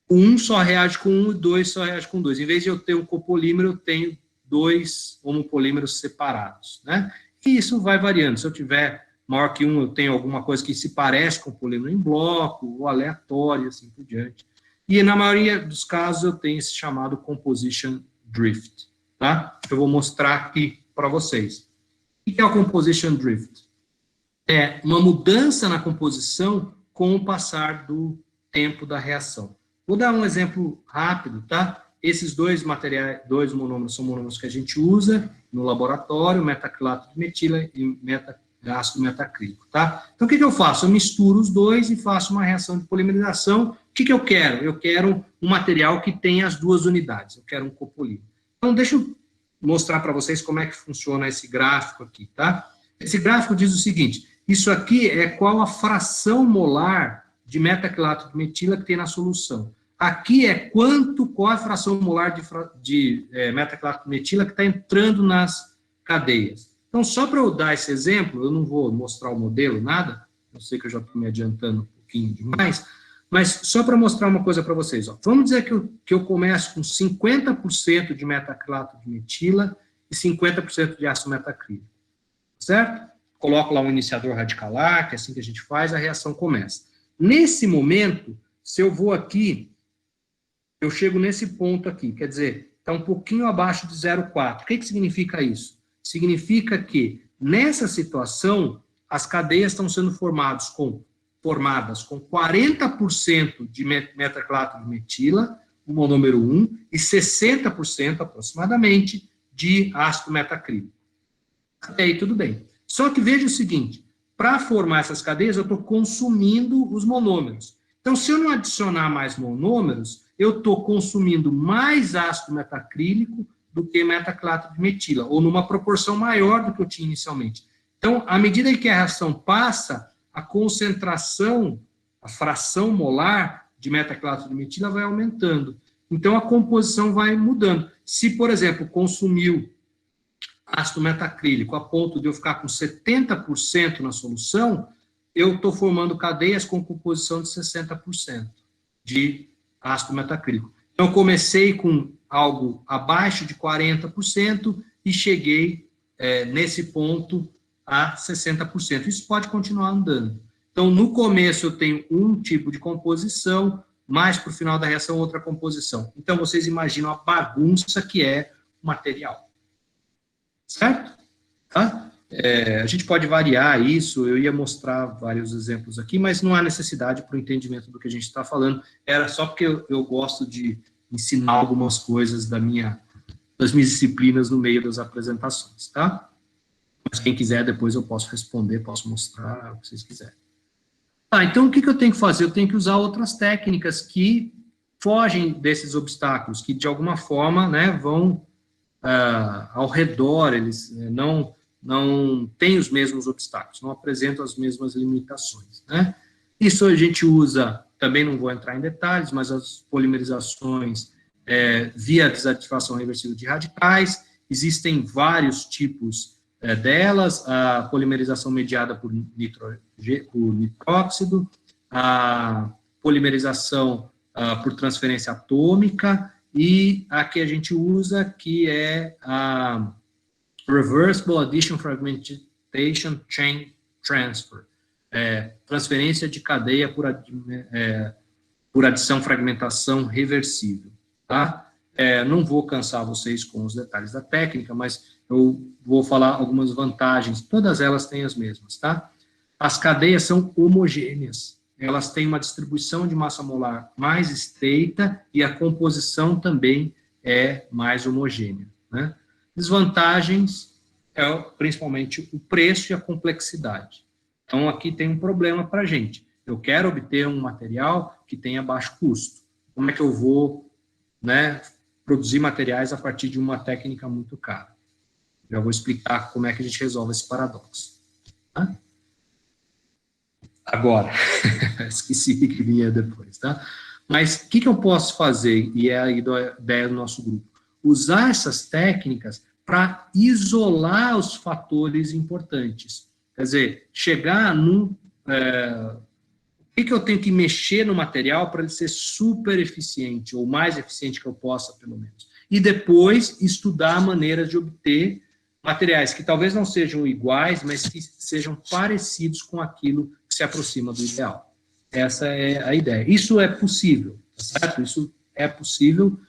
o 1 só reage com 1 e o 2 só reage com 2. Em vez de eu ter um copolímero, eu tenho dois homopolímeros separados, né? E isso vai variando. Se eu tiver maior que 1, eu tenho alguma coisa que se parece com o polímero em bloco, ou aleatório, assim por diante. E na maioria dos casos eu tenho esse chamado composition drift, tá? Eu vou mostrar aqui para vocês. O que é o composition drift? É uma mudança na composição com o passar do tempo da reação. Vou dar um exemplo rápido, tá? Esses dois monômeros são monômeros que a gente usa no laboratório, metacrilato de metila e ácido metacrílico, tá? Então, o que eu faço? Eu misturo os dois e faço uma reação de polimerização. O que eu quero? Eu quero um material que tenha as duas unidades. Eu quero um copolímero. Então, deixa eu mostrar para vocês como é que funciona esse gráfico aqui, tá? Esse gráfico diz o seguinte, isso aqui é qual a fração molar de metacrilato de metila que tem na solução. Aqui é qual a fração molar de metacrilato de metila que está entrando nas cadeias. Então, só para eu dar esse exemplo, eu não vou mostrar o modelo, nada, eu sei que eu já estou me adiantando um pouquinho demais, mas só para mostrar uma coisa para vocês. Ó. Vamos dizer que eu começo com 50% de metacrilato de metila e 50% de ácido metacrílico, certo? Coloco lá um iniciador radicalar, que é assim que a gente faz, a reação começa. Nesse momento, se eu vou aqui, eu chego nesse ponto aqui, quer dizer, está um pouquinho abaixo de 0,4. O que significa isso? Significa que, nessa situação, as cadeias estão sendo formadas com 40% de metaclato de metila, o monômero 1, e 60% aproximadamente de ácido metacrílico. Até aí tudo bem. Só que veja o seguinte, para formar essas cadeias eu estou consumindo os monômeros. Então, se eu não adicionar mais monômeros, eu estou consumindo mais ácido metacrílico do que metaclato de metila, ou numa proporção maior do que eu tinha inicialmente. Então, à medida que a reação passa, a concentração, a fração molar de metaclato de metila vai aumentando. Então, a composição vai mudando. Se, por exemplo, consumiu ácido metacrílico a ponto de eu ficar com 70% na solução, eu estou formando cadeias com composição de 60% de ácido metacrílico. Então, eu comecei com algo abaixo de 40% e cheguei nesse ponto a 60%. Isso pode continuar andando. Então, no começo eu tenho um tipo de composição, mais para o final da reação outra composição. Então, vocês imaginam a bagunça que é o material. Certo? Tá? A gente pode variar isso, eu ia mostrar vários exemplos aqui, mas não há necessidade para o entendimento do que a gente está falando. Era só porque eu gosto de ensinar algumas coisas das minhas disciplinas no meio das apresentações, tá? Mas quem quiser, depois eu posso responder, posso mostrar, o que vocês quiserem. Então o que eu tenho que fazer? Eu tenho que usar outras técnicas que fogem desses obstáculos, que de alguma forma, né, vão ao redor, eles não têm os mesmos obstáculos, não apresentam as mesmas limitações, né? Isso a gente usa, também não vou entrar em detalhes, mas as polimerizações via desativação reversível de radicais, existem vários tipos delas, a polimerização mediada por nitróxido, a polimerização por transferência atômica, e a que a gente usa, que é a Reversible Addition Fragmentation Chain Transfer, transferência de cadeia por adição fragmentação reversível, tá? Não vou cansar vocês com os detalhes da técnica, mas eu vou falar algumas vantagens, todas elas têm as mesmas, tá? As cadeias são homogêneas, elas têm uma distribuição de massa molar mais estreita e a composição também é mais homogênea, né? Desvantagens principalmente o preço e a complexidade. Então, aqui tem um problema para a gente. Eu quero obter um material que tenha baixo custo. Como é que eu vou, né, produzir materiais a partir de uma técnica muito cara? Já vou explicar como é que a gente resolve esse paradoxo. Tá? Agora, esqueci que vinha depois, tá? Mas o que eu posso fazer, e é a ideia do nosso grupo? Usar essas técnicas para isolar os fatores importantes. Quer dizer, chegar num... o que eu tenho que mexer no material para ele ser super eficiente, ou mais eficiente que eu possa, pelo menos. E depois estudar maneiras de obter materiais que talvez não sejam iguais, mas que sejam parecidos com aquilo que se aproxima do ideal. Essa é a ideia. Isso é possível, certo? Isso é possível,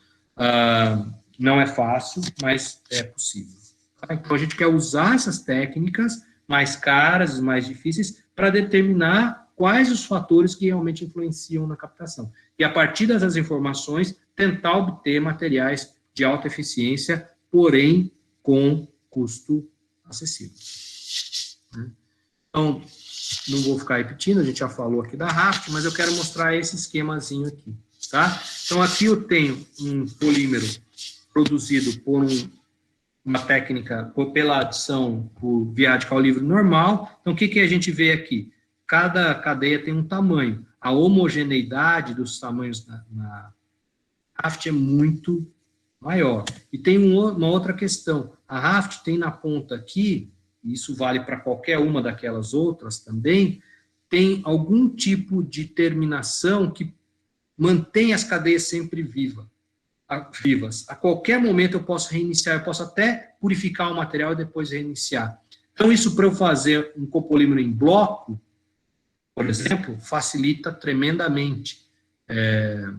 não é fácil, mas é possível. Tá? Então, a gente quer usar essas técnicas mais caras, mais difíceis, para determinar quais os fatores que realmente influenciam na captação. E, a partir dessas informações, tentar obter materiais de alta eficiência, porém, com custo acessível. Então, não vou ficar repetindo, a gente já falou aqui da Raft, mas eu quero mostrar esse esquemazinho aqui, tá? Então, aqui eu tenho um polímero produzido por uma técnica, pela adição via radical livre normal. Então, o que a gente vê aqui? Cada cadeia tem um tamanho. A homogeneidade dos tamanhos na Raft é muito maior. E tem uma outra questão. A Raft tem na ponta aqui, e isso vale para qualquer uma daquelas outras também, tem algum tipo de terminação que mantém as cadeias sempre vivas. vivas. A qualquer momento eu posso reiniciar, eu posso até purificar o material e depois reiniciar. Então, isso para eu fazer um copolímero em bloco, por exemplo, facilita tremendamente. É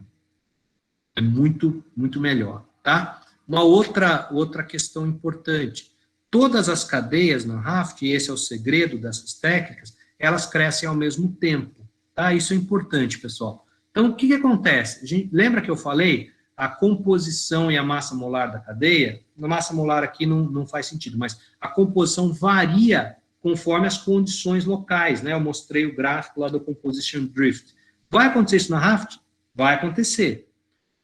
muito, muito melhor, tá? Uma outra questão importante. Todas as cadeias na Raft, e esse é o segredo dessas técnicas, elas crescem ao mesmo tempo, tá? Isso é importante, pessoal. Então, o que acontece? Lembra que eu falei a composição e a massa molar da cadeia? A massa molar aqui não faz sentido, mas a composição varia conforme as condições locais, né? Eu mostrei o gráfico lá do Composition Drift. Vai acontecer isso na Raft? Vai acontecer.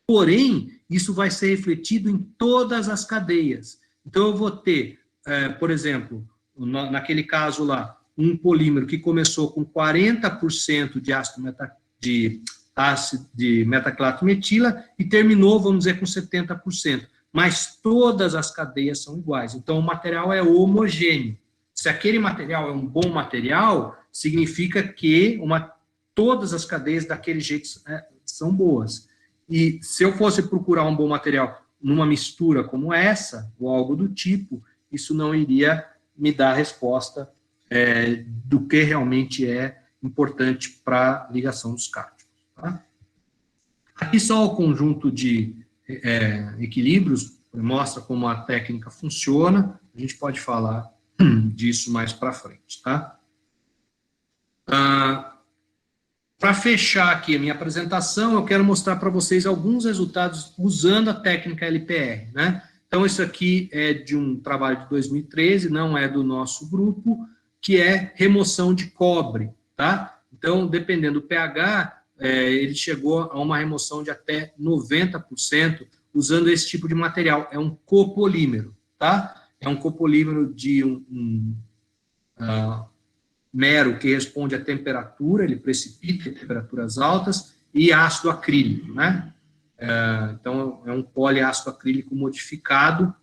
Porém, isso vai ser refletido em todas as cadeias. Então, eu vou ter, por exemplo, naquele caso lá, um polímero que começou com 40% de metacrilato metila e terminou, vamos dizer, com 70%. Mas todas as cadeias são iguais. Então, o material é homogêneo. Se aquele material é um bom material, significa que todas as cadeias daquele jeito são boas. E se eu fosse procurar um bom material numa mistura como essa, ou algo do tipo, isso não iria me dar a resposta do que realmente é importante para a ligação dos cátions. Tá? Aqui só o conjunto de equilíbrios mostra como a técnica funciona, a gente pode falar disso mais para frente. Tá? Para fechar aqui a minha apresentação, eu quero mostrar para vocês alguns resultados usando a técnica LPR, né? Então, isso aqui é de um trabalho de 2013, não é do nosso grupo, que é remoção de cobre, tá? Então, dependendo do pH, ele chegou a uma remoção de até 90% usando esse tipo de material. É um copolímero, tá? É um copolímero de mero, que responde à temperatura, ele precipita em temperaturas altas, e ácido acrílico, né? Então, é um poliácido acrílico modificado,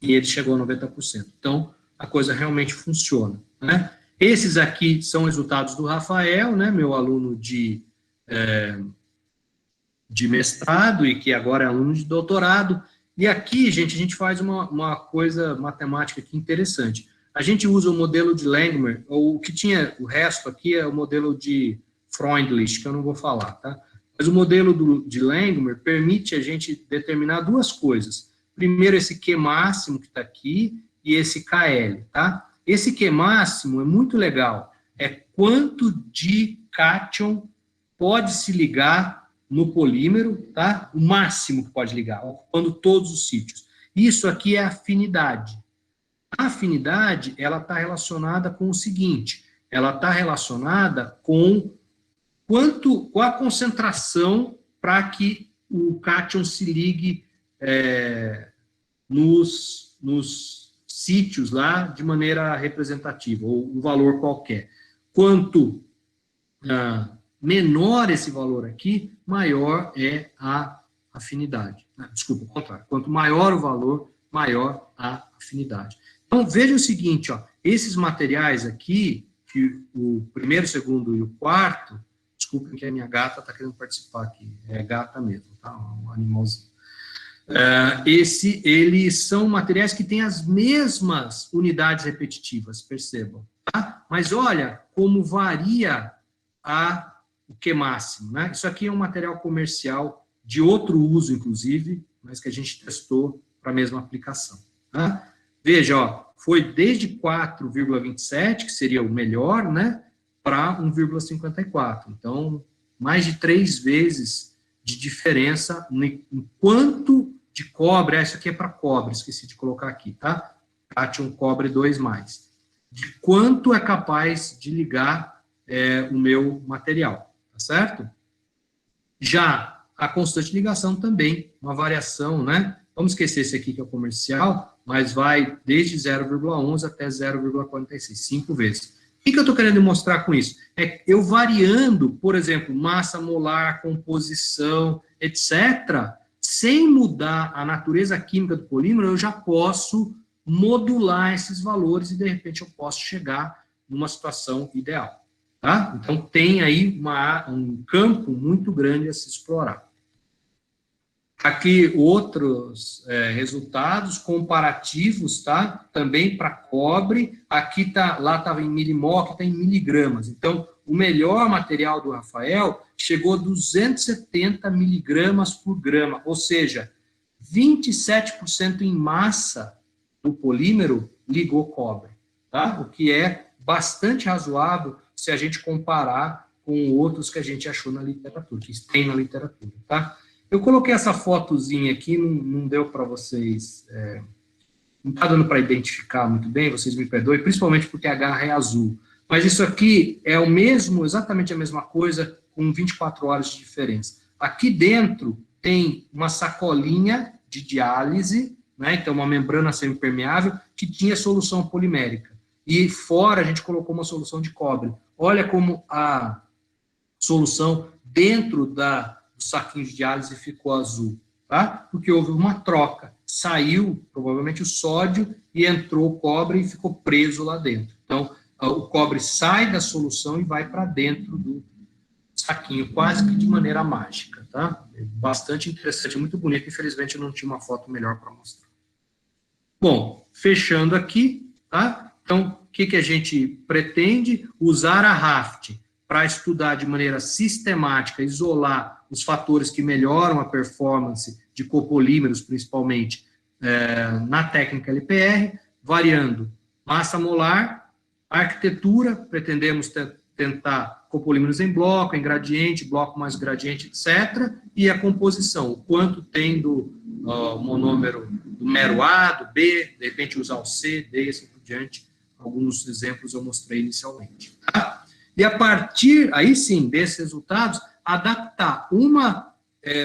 e ele chegou a 90%. Então, a coisa realmente funciona, né? Esses aqui são resultados do Rafael, né, meu aluno de mestrado, e que agora é aluno de doutorado, e aqui, gente, a gente faz uma coisa matemática aqui interessante. A gente usa o modelo de Langmuir, ou o que tinha, o resto aqui é o modelo de Freundlich, que eu não vou falar, tá? Mas o modelo de Langmuir permite a gente determinar duas coisas. Primeiro, esse Q máximo que está aqui, e esse KL, tá? Esse Q máximo é muito legal. É quanto de cátion pode se ligar no polímero, tá? O máximo que pode ligar, ocupando todos os sítios. Isso aqui é afinidade. A afinidade, ela está relacionada com o seguinte, ela está relacionada com qual a concentração para que o cátion se ligue nos sítios lá de maneira representativa, ou um valor qualquer. Quanto menor esse valor aqui, maior é a afinidade. Desculpa, o contrário. Quanto maior o valor, maior a afinidade. Então, veja o seguinte, ó, esses materiais aqui, que o primeiro, o segundo e o quarto, desculpem que a minha gata está querendo participar aqui, é gata mesmo, tá? Um animalzinho. Eles são materiais que têm as mesmas unidades repetitivas, percebam, tá? Mas olha como varia o Q máximo, né? Isso aqui é um material comercial de outro uso, inclusive, mas que a gente testou para a mesma aplicação, tá? Veja, ó, foi desde 4,27, que seria o melhor, né, para 1,54. Então, mais de 3 vezes de diferença em quanto de cobre, isso aqui é para cobre, esqueci de colocar aqui, tá? Cátion cobre 2+. De quanto é capaz de ligar o meu material, tá certo? Já a constante de ligação também, uma variação, né? Vamos esquecer esse aqui que é o comercial, mas vai desde 0,11 até 0,46, 5 vezes. O que eu estou querendo mostrar com isso? É eu variando, por exemplo, massa molar, composição, etc., sem mudar a natureza química do polímero, eu já posso modular esses valores e, de repente, eu posso chegar numa situação ideal. Tá? Então, tem aí um campo muito grande a se explorar. Aqui outros resultados comparativos, tá? Também para cobre. Aqui lá estava em milimol, aqui está em miligramas. Então, o melhor material do Rafael chegou a 270 miligramas por grama, ou seja, 27% em massa do polímero ligou cobre, tá? O que é bastante razoável se a gente comparar com outros que a gente achou na literatura, que tem na literatura, tá? Eu coloquei essa fotozinha aqui, não deu para vocês, não está dando para identificar muito bem, vocês me perdoem, principalmente porque a garra é azul. Mas isso aqui é o mesmo, exatamente a mesma coisa, com 24 horas de diferença. Aqui dentro tem uma sacolinha de diálise, né, então uma membrana semipermeável, que tinha solução polimérica. E fora a gente colocou uma solução de cobre. Olha como a solução dentro do saquinho de diálise ficou azul, tá? Porque houve uma troca. Saiu, provavelmente, o sódio e entrou o cobre e ficou preso lá dentro. Então, o cobre sai da solução e vai para dentro do saquinho, quase que de maneira mágica, tá? É bastante interessante, muito bonito. Infelizmente, eu não tinha uma foto melhor para mostrar. Bom, fechando aqui, tá? Então, o que a gente pretende? Usar a RAFT para estudar de maneira sistemática, isolar os fatores que melhoram a performance de copolímeros, principalmente, na técnica LPR, variando massa molar, arquitetura, pretendemos tentar copolímeros em bloco, em gradiente, bloco mais gradiente, etc., e a composição, o quanto tem do monômero do mero A, do B, de repente usar o C, D, e assim por diante. Alguns exemplos eu mostrei inicialmente. Tá? E a partir, aí sim, desses resultados, adaptar uma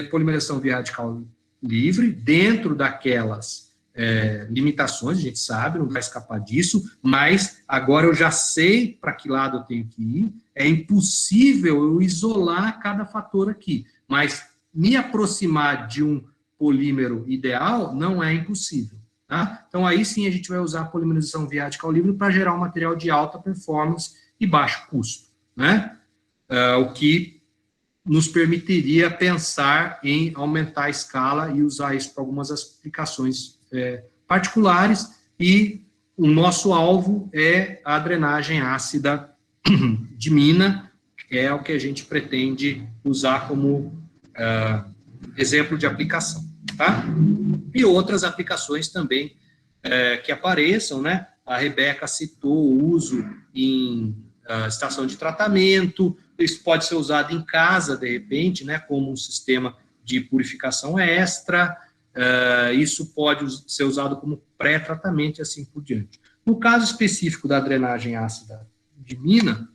polimerização via radical livre dentro daquelas limitações, a gente sabe, não vai escapar disso, mas agora eu já sei para que lado eu tenho que ir, é impossível eu isolar cada fator aqui, mas me aproximar de um polímero ideal não é impossível. Tá? Então, aí sim a gente vai usar a polimerização via radical livre para gerar um material de alta performance e baixo custo, né? O que nos permitiria pensar em aumentar a escala e usar isso para algumas aplicações particulares, e o nosso alvo é a drenagem ácida de mina, que é o que a gente pretende usar como exemplo de aplicação, tá? E outras aplicações também que apareçam, né? A Rebeca citou o uso em estação de tratamento, isso pode ser usado em casa, de repente, né? Como um sistema de purificação extra, isso pode ser usado como pré-tratamento e assim por diante. No caso específico da drenagem ácida de mina,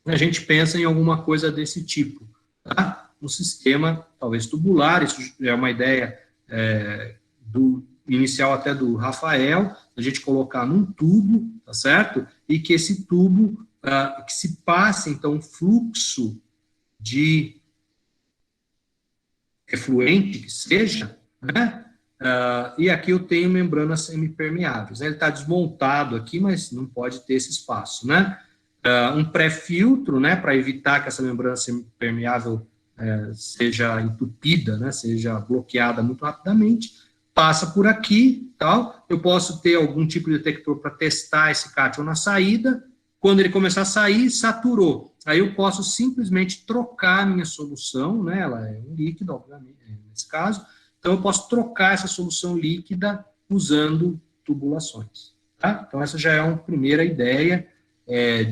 a gente pensa em alguma coisa desse tipo, tá? Um sistema, talvez tubular, isso é uma ideia do inicial até do Rafael, a gente colocar num tubo, tá certo? E que esse tubo, que se passe, então, um fluxo de efluente, que seja, né? E aqui eu tenho membranas semipermeáveis. Ele está desmontado aqui, mas não pode ter esse espaço, né? Um pré-filtro, né, para evitar que essa membrana semipermeável seja entupida, né, seja bloqueada muito rapidamente, passa por aqui, tal. Eu posso ter algum tipo de detector para testar esse cátion na saída. Quando ele começar a sair, saturou. Aí eu posso simplesmente trocar a minha solução, né, ela é um líquido, obviamente, nesse caso, então eu posso trocar essa solução líquida usando tubulações. Tá? Então essa já é uma primeira ideia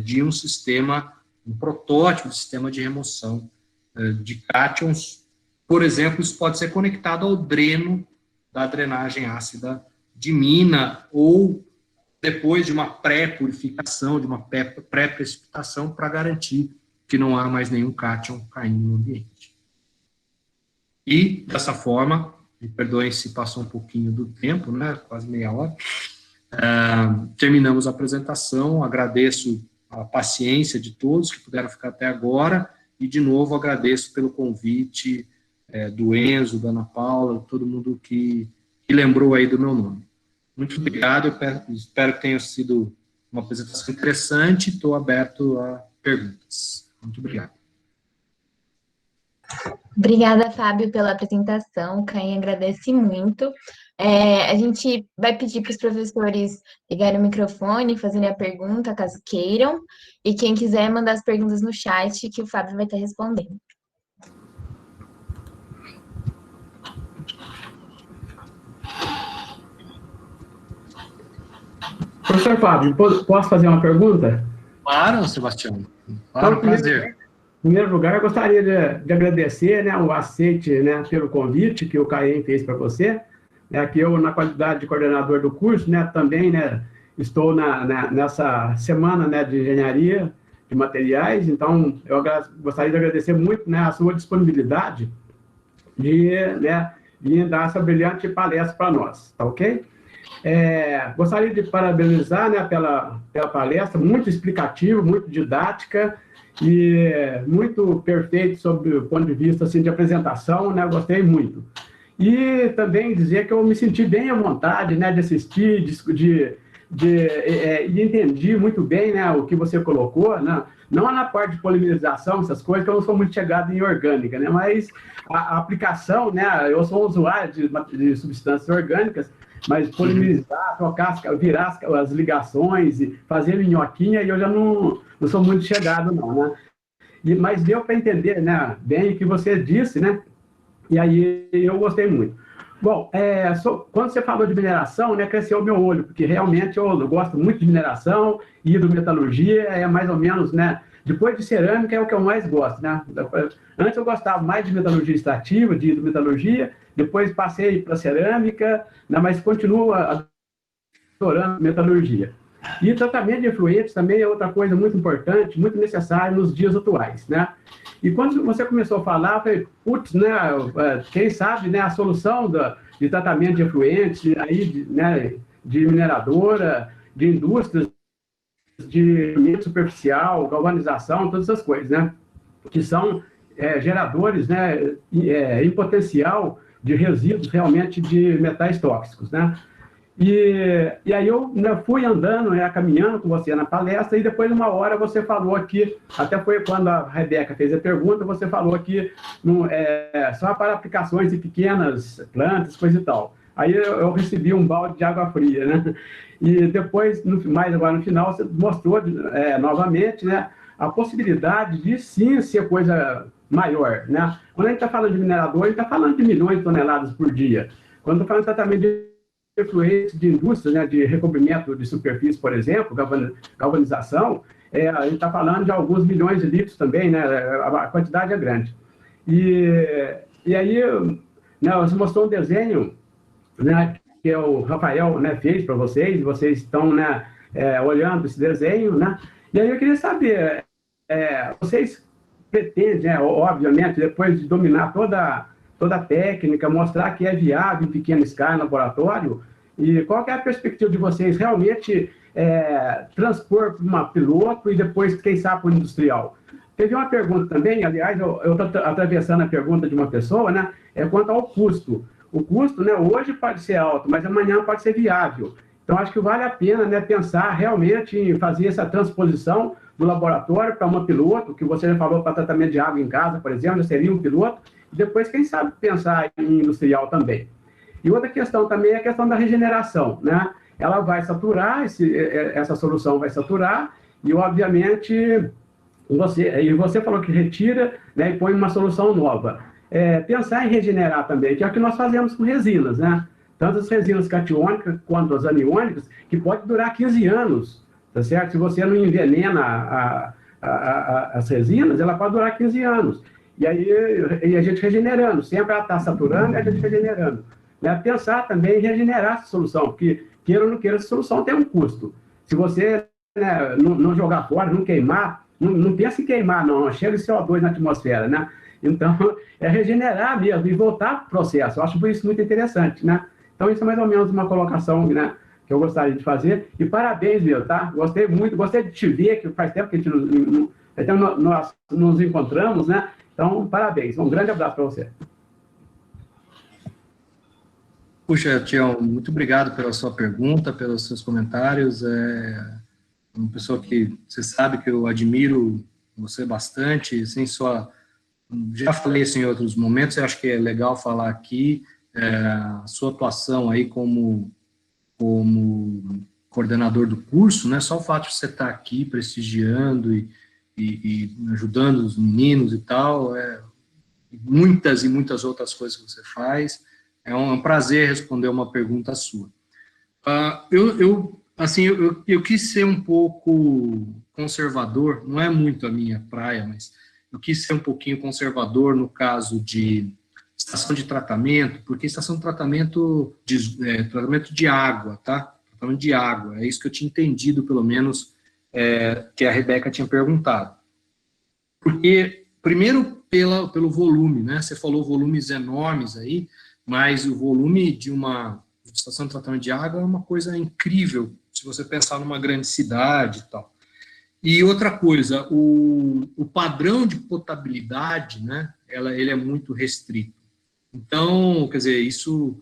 de um sistema, um protótipo de sistema de remoção de cátions. Por exemplo, isso pode ser conectado ao dreno da drenagem ácida de mina, ou depois de uma pré-purificação, de uma pré-precipitação, para garantir que não há mais nenhum cátion caindo no ambiente. E, dessa forma, me perdoem se passou um pouquinho do tempo, né, quase meia hora, terminamos a apresentação. Agradeço a paciência de todos que puderam ficar até agora, e, de novo, agradeço pelo convite do Enzo, da Ana Paula, todo mundo que lembrou aí do meu nome. Muito obrigado, eu espero que tenha sido uma apresentação interessante, estou aberto a perguntas. Muito obrigado. Obrigada, Fábio, pela apresentação. O Caim agradece muito. A gente vai pedir para os professores ligarem o microfone, fazerem a pergunta, caso queiram. E quem quiser mandar as perguntas no chat, que o Fábio vai estar respondendo. Professor Fábio, posso fazer uma pergunta? Claro, Sebastião. Claro, Então, prazer. Em primeiro lugar, eu gostaria de agradecer, né, o aceite, né, pelo convite que o Caim fez para você, né, que eu, na qualidade de coordenador do curso, né, também, né, estou nessa semana, né, de engenharia de materiais, então eu gostaria de agradecer muito, né, a sua disponibilidade de, né, de dar essa brilhante palestra para nós, tá ok? Gostaria de parabenizar, né, pela palestra, muito explicativa, muito didática e muito perfeito sob o ponto de vista assim, de apresentação, né, gostei muito. E também dizer que eu me senti bem à vontade, né, de assistir, e entendi muito bem, né, o que você colocou, né, não na parte de polimerização, essas coisas, que eu não sou muito chegado em orgânica, né, mas a aplicação, né, eu sou usuário de substâncias orgânicas, mas polimerizar, trocar, virar as ligações, fazer minhoquinha, e eu já não sou muito chegado, não, né? Mas deu para entender, né, bem o que você disse, né? E aí eu gostei muito. Bom, quando você falou de mineração, né, cresceu o meu olho, porque realmente eu gosto muito de mineração, e hidrometalurgia é mais ou menos, né, depois de cerâmica é o que eu mais gosto, né? Antes eu gostava mais de metalurgia extrativa, de hidrometalurgia, depois passei para cerâmica, né, mas continuo adorando metalurgia. E tratamento de efluentes também é outra coisa muito importante, muito necessária nos dias atuais, né? E quando você começou a falar, eu falei, putz, né, quem sabe, né, a solução de tratamento de efluentes, aí, né, de mineradora, de indústrias, de superficial, galvanização, todas essas coisas, né? Que são geradores, né, em potencial de resíduos realmente de metais tóxicos, né? E aí eu, né, fui andando, caminhando com você na palestra, e depois, uma hora, você falou aqui, até foi quando a Rebeca fez a pergunta, você falou que só para aplicações de pequenas plantas, coisa e tal. Aí eu recebi um balde de água fria, né? E depois, mais agora no final, você mostrou novamente, né, a possibilidade de sim ser coisa maior, né? Quando a gente está falando de minerador, a gente está falando de milhões de toneladas por dia. Quando está falando de tratamento de efluentes de indústrias, né, de recobrimento de superfície, por exemplo, galvanização, a gente está falando de alguns milhões de litros também, né? A quantidade é grande. E aí, né, você mostrou um desenho, né, que o Rafael, né, fez para vocês estão, né, olhando esse desenho, né? E aí eu queria saber, vocês pretendem, né, obviamente, depois de dominar toda a técnica, mostrar que é viável em pequena escala, em laboratório, e qual que é a perspectiva de vocês realmente transpor para uma piloto e depois, quem sabe, para o industrial? Teve uma pergunta também, aliás, eu estou atravessando a pergunta de uma pessoa, né, quanto ao custo. O custo, né, hoje pode ser alto, mas amanhã pode ser viável. Então, acho que vale a pena, né, pensar realmente em fazer essa transposição do laboratório para uma piloto, que você já falou para tratamento de água em casa, por exemplo, já seria um piloto, e depois, quem sabe, pensar em industrial também. E outra questão também é a questão da regeneração, né? Ela vai saturar, essa solução vai saturar, e, obviamente, você falou que retira, né, e põe uma solução nova. Pensar em regenerar também, que é o que nós fazemos com resinas, né? Tanto as resinas catiônicas quanto as aniônicas, que pode durar 15 anos, tá certo? Se você não envenena as resinas, ela pode durar 15 anos. E aí a gente regenerando, sempre ela está saturando e a gente regenerando. Né? Pensar também em regenerar essa solução, porque, queira ou não queira, essa solução tem um custo. Se você, né, não jogar fora, não queimar, não pensa em queimar, não, chega de CO2 na atmosfera, né? Então, é regenerar mesmo e voltar para o processo. Eu acho isso muito interessante, né? Então, isso é mais ou menos uma colocação, né, que eu gostaria de fazer. E parabéns, meu, tá? Gostei muito, gostei de te ver, que faz tempo que a gente nós nos encontramos, né? Então, parabéns. Um grande abraço para você. Puxa, Tião, muito obrigado pela sua pergunta, pelos seus comentários. Uma pessoa que você sabe que eu admiro você bastante, sem sua já falei isso em outros momentos, eu acho que é legal falar aqui, a sua atuação aí como coordenador do curso, né, só o fato de você estar aqui prestigiando e ajudando os meninos e tal, muitas e muitas outras coisas que você faz, é um prazer responder uma pergunta sua. Eu quis ser um pouco conservador, não é muito a minha praia, mas eu quis ser um pouquinho conservador no caso de estação de tratamento, porque estação de tratamento de água, tá? Tratamento de água, é isso que eu tinha entendido, pelo menos, que a Rebeca tinha perguntado. Porque, primeiro, pelo volume, né? Você falou volumes enormes aí, mas o volume de uma estação de tratamento de água é uma coisa incrível, se você pensar numa grande cidade e tal. E outra coisa, o padrão de potabilidade, né, ele é muito restrito. Então, quer dizer, isso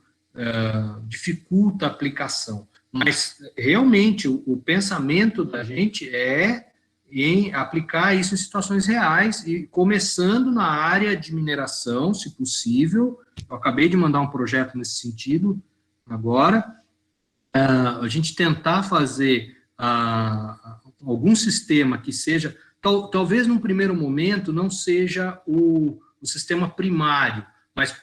dificulta a aplicação. Mas, realmente, o pensamento da gente é em aplicar isso em situações reais, e começando na área de mineração, se possível. Eu acabei de mandar um projeto nesse sentido agora. A gente tentar fazer algum sistema que seja, talvez num primeiro momento não seja o sistema primário, mas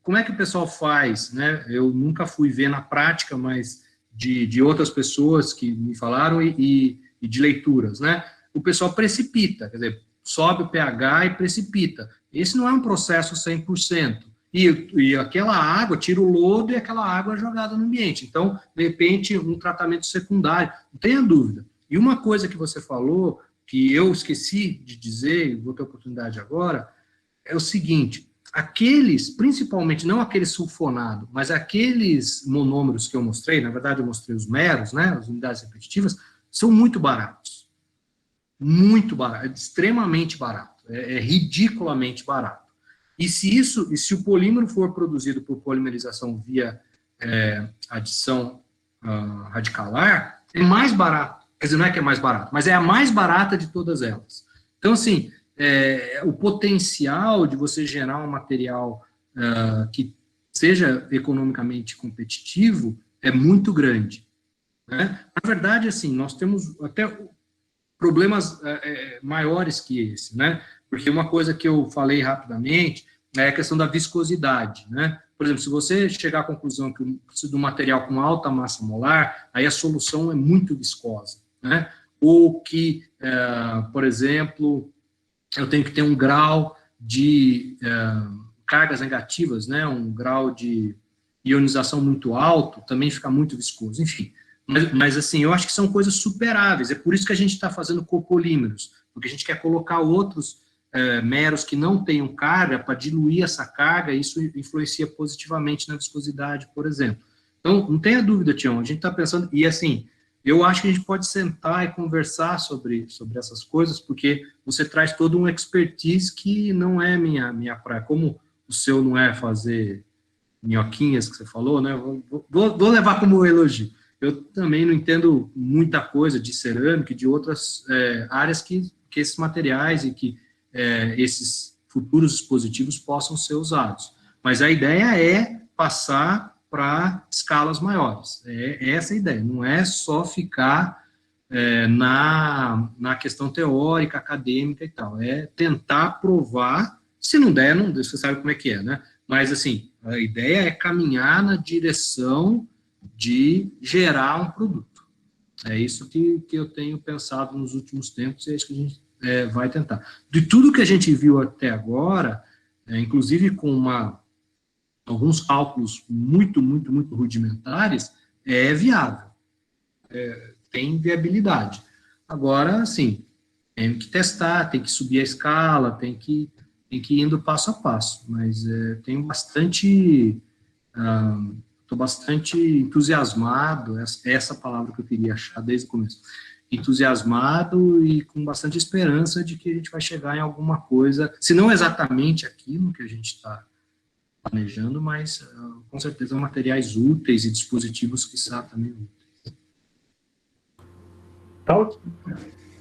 como é que o pessoal faz, né? Eu nunca fui ver na prática, mas de outras pessoas que me falaram e de leituras, né? O pessoal precipita, quer dizer, sobe o pH e precipita. Esse não é um processo 100%. E aquela água, tira o lodo e aquela água é jogada no ambiente. Então, de repente, um tratamento secundário, não tenha dúvida. E uma coisa que você falou, que eu esqueci de dizer, e vou ter oportunidade agora, é o seguinte: aqueles, principalmente, não aqueles sulfonados, mas aqueles monômeros que eu mostrei, na verdade eu mostrei os meros, né, as unidades repetitivas, são muito baratos. Muito barato, extremamente barato, ridiculamente barato. E se o polímero for produzido por polimerização via adição radicalar, é mais barato. Quer dizer, não é que é mais barato, mas é a mais barata de todas elas. Então, assim, o potencial de você gerar um material que seja economicamente competitivo é muito grande, né? Na verdade, assim, nós temos até problemas maiores que esse, né? Porque uma coisa que eu falei rapidamente é a questão da viscosidade, né? Por exemplo, se você chegar à conclusão que precisa de um material com alta massa molar, aí a solução é muito viscosa, né? Ou que, por exemplo, eu tenho que ter um grau de cargas negativas, né? Um grau de ionização muito alto, também fica muito viscoso, enfim. Mas, assim, eu acho que são coisas superáveis. É por isso que a gente está fazendo copolímeros, porque a gente quer colocar outros meros que não tenham carga para diluir essa carga, e isso influencia positivamente na viscosidade, por exemplo. Então, não tenha dúvida, Tião, a gente está pensando, e assim, eu acho que a gente pode sentar e conversar sobre essas coisas, porque você traz todo um expertise que não é minha praia. Como o seu não é fazer minhoquinhas, que você falou, né? Vou levar como elogio. Eu também não entendo muita coisa de cerâmica e de outras áreas que esses materiais e que esses futuros dispositivos possam ser usados. Mas a ideia é passar para escalas maiores. É essa a ideia, não é só ficar na questão teórica, acadêmica e tal. É tentar provar, se não der, você sabe como é que é, né? Mas, assim, a ideia é caminhar na direção de gerar um produto. É isso que eu tenho pensado nos últimos tempos, e é isso que a gente vai tentar. De tudo que a gente viu até agora, inclusive com alguns cálculos muito, muito, muito rudimentares, é viável. Tem viabilidade. Agora, assim, tem que testar, tem que subir a escala, tem que ir indo passo a passo. Mas tenho bastante... Estou bastante entusiasmado, essa palavra que eu queria achar desde o começo, entusiasmado e com bastante esperança de que a gente vai chegar em alguma coisa, se não exatamente aquilo que a gente está planejando, mas com certeza materiais úteis e dispositivos que são também úteis.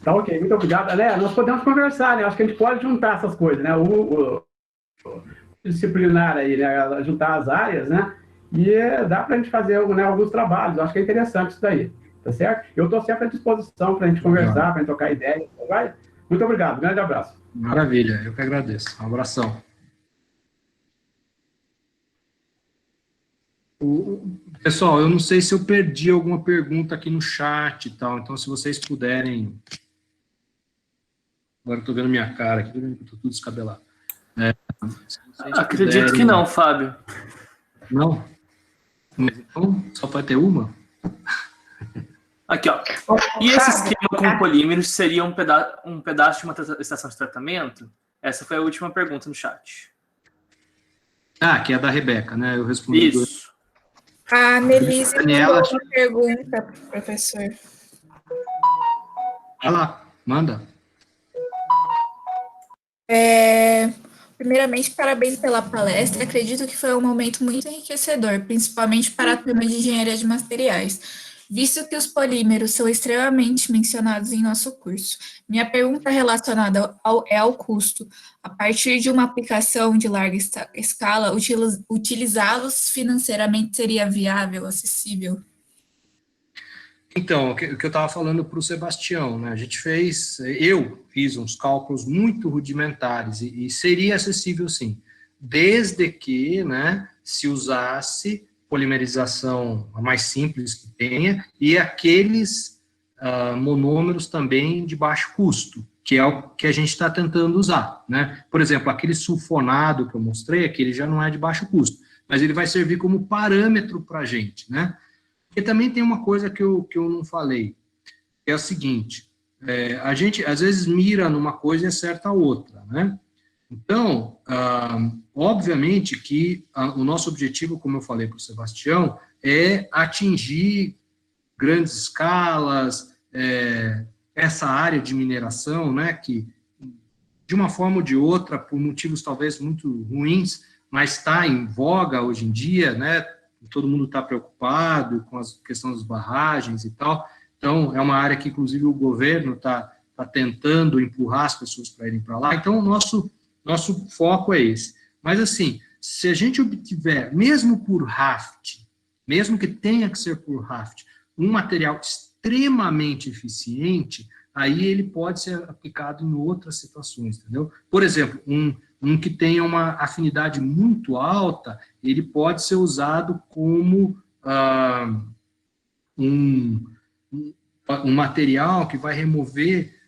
Tá ok, muito obrigado. Nós podemos conversar, né? Acho que a gente pode juntar essas coisas, né? O disciplinar aí, né? Juntar as áreas, né? E dá para a gente fazer, né, alguns trabalhos. Acho que é interessante isso daí, tá certo? Eu estou sempre à disposição para a gente conversar, para a gente trocar ideias. Vai? Muito obrigado, grande abraço. Maravilha, eu que agradeço. Um abração. Pessoal, eu não sei se eu perdi alguma pergunta aqui no chat e tal, então se vocês puderem... Agora eu estou vendo minha cara aqui, estou vendo que eu estou tudo descabelado. Acredito puderem... que não, Fábio. Não? Mas então, só pode ter uma? Aqui, ó. E esse esquema com polímeros seria um pedaço de uma estação de tratamento? Essa foi a última pergunta no chat. Ah, que é da Rebeca, né? Eu respondi. Isso. A Nelise Daniela... mandou uma pergunta, professor. Vai lá, manda. Primeiramente, parabéns pela palestra. Acredito que foi um momento muito enriquecedor, principalmente para a turma de engenharia de materiais, visto que os polímeros são extremamente mencionados em nosso curso. Minha pergunta relacionada ao custo. A partir de uma aplicação de larga escala, utilizá-los financeiramente seria viável, acessível? Então, o que eu estava falando para o Sebastião, né? Eu fiz uns cálculos muito rudimentares e seria acessível sim, desde que, né, se usasse polimerização a mais simples que tenha e aqueles monômeros também de baixo custo, que é o que a gente está tentando usar, né? Por exemplo, aquele sulfonado que eu mostrei, aquele já não é de baixo custo, mas ele vai servir como parâmetro para a gente, né? E também tem uma coisa que eu não falei, que é o seguinte, a gente às vezes mira numa coisa e acerta a outra, né? Então, obviamente que o nosso objetivo, como eu falei para o Sebastião, é atingir grandes escalas, essa área de mineração, né, que de uma forma ou de outra, por motivos talvez muito ruins, mas está em voga hoje em dia, né? Todo mundo está preocupado com a questão das barragens e tal. Então, é uma área que, inclusive, o governo está tentando empurrar as pessoas para irem para lá. Então, o nosso foco é esse. Mas, assim, se a gente obtiver, mesmo por raft, mesmo que tenha que ser por raft, um material extremamente eficiente, aí ele pode ser aplicado em outras situações, entendeu? Por exemplo, um que tenha uma afinidade muito alta, ele pode ser usado como um material que vai remover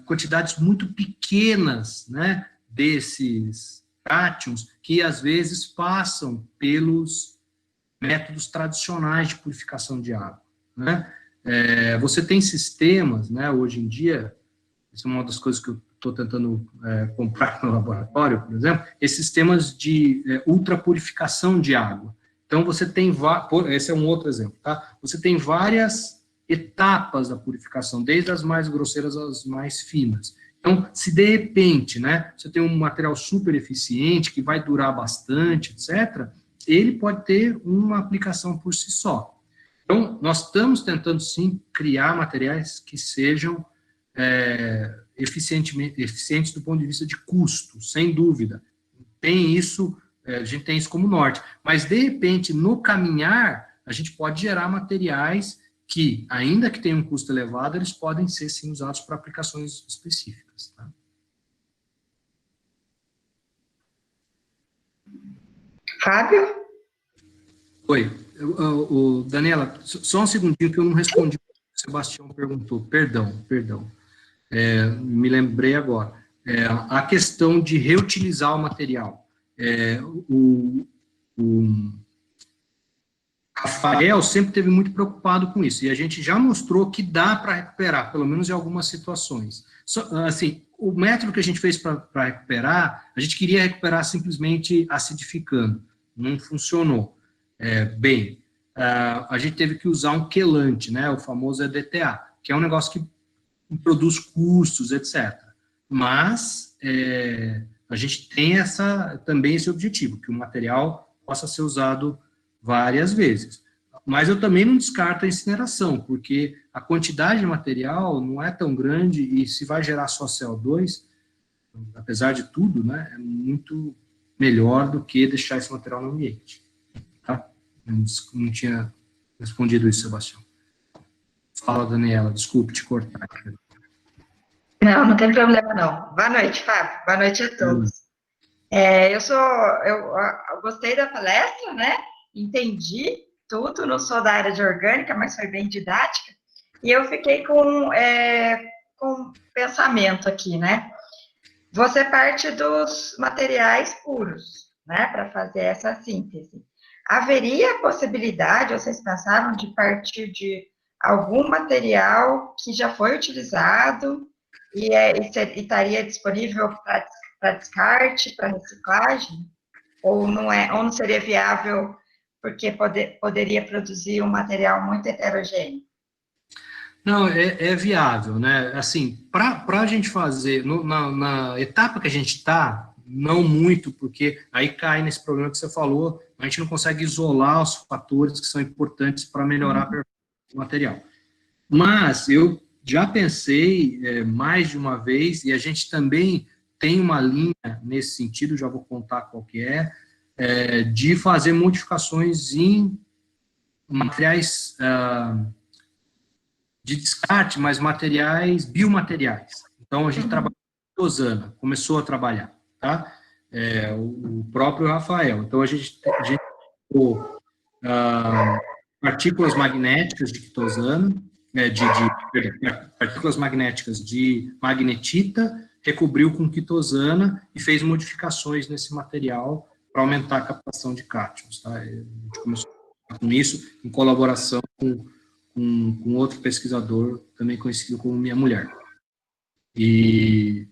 quantidades muito pequenas, né, desses cátions, que às vezes passam pelos métodos tradicionais de purificação de água, né? Você tem sistemas, né, hoje em dia, isso é uma das coisas que eu estou tentando comprar no laboratório, por exemplo, esses sistemas de ultrapurificação de água. Então, você tem, esse é um outro exemplo, tá? Você tem várias etapas da purificação, desde as mais grosseiras às mais finas. Então, se de repente, né, você tem um material super eficiente, que vai durar bastante, etc., ele pode ter uma aplicação por si só. Então, nós estamos tentando, sim, criar materiais que sejam eficientes do ponto de vista de custo, sem dúvida. Tem isso, a gente tem isso como norte. Mas, de repente, no caminhar, a gente pode gerar materiais que, ainda que tenham um custo elevado, eles podem ser, sim, usados para aplicações específicas. Tá? Fábio? Oi. Daniela, só um segundinho que eu não respondi o que o Sebastião perguntou. Perdão. Me lembrei agora. A questão de reutilizar o material. O Rafael sempre esteve muito preocupado com isso, e a gente já mostrou que dá para recuperar, pelo menos em algumas situações. Assim, o método que a gente fez para recuperar, a gente queria recuperar simplesmente acidificando, não funcionou. A gente teve que usar um quelante, né, o famoso EDTA, que é um negócio que produz custos, etc. Mas a gente tem também esse objetivo, que o material possa ser usado várias vezes. mas eu também não descarto a incineração, porque a quantidade de material não é tão grande e se vai gerar só CO2, apesar de tudo, né, é muito melhor do que deixar esse material no ambiente. Tá? Eu não tinha respondido isso, Sebastião. Fala, Daniela, desculpe te cortar. Não, não tem problema não. Boa noite, Fábio. Boa noite a todos. Eu gostei da palestra, né? Entendi tudo, não sou da área de orgânica, mas foi bem didática. E eu fiquei com um pensamento aqui, né? Você parte dos materiais puros, né? Para fazer essa síntese. Haveria possibilidade, vocês pensaram, de partir de algum material que já foi utilizado e estaria disponível para descarte, para reciclagem? Ou não seria viável porque poderia produzir um material muito heterogêneo? Não, é viável, né? Assim, para a gente fazer, na etapa que a gente está, não muito, porque aí cai nesse problema que você falou, a gente não consegue isolar os fatores que são importantes para melhorar a performance do material. Mas eu já pensei mais de uma vez, e a gente também tem uma linha nesse sentido, já vou contar qual que de fazer modificações em materiais de descarte, mas materiais biomateriais. Então, a gente trabalha com Tosana, começou a trabalhar, tá? O próprio Rafael. Então, a gente partículas magnéticas de quitosana, partículas magnéticas de magnetita, recobriu com quitosana e fez modificações nesse material para aumentar a captação de cátions, tá? A gente começou com isso em colaboração com outro pesquisador, também conhecido como Minha Mulher. E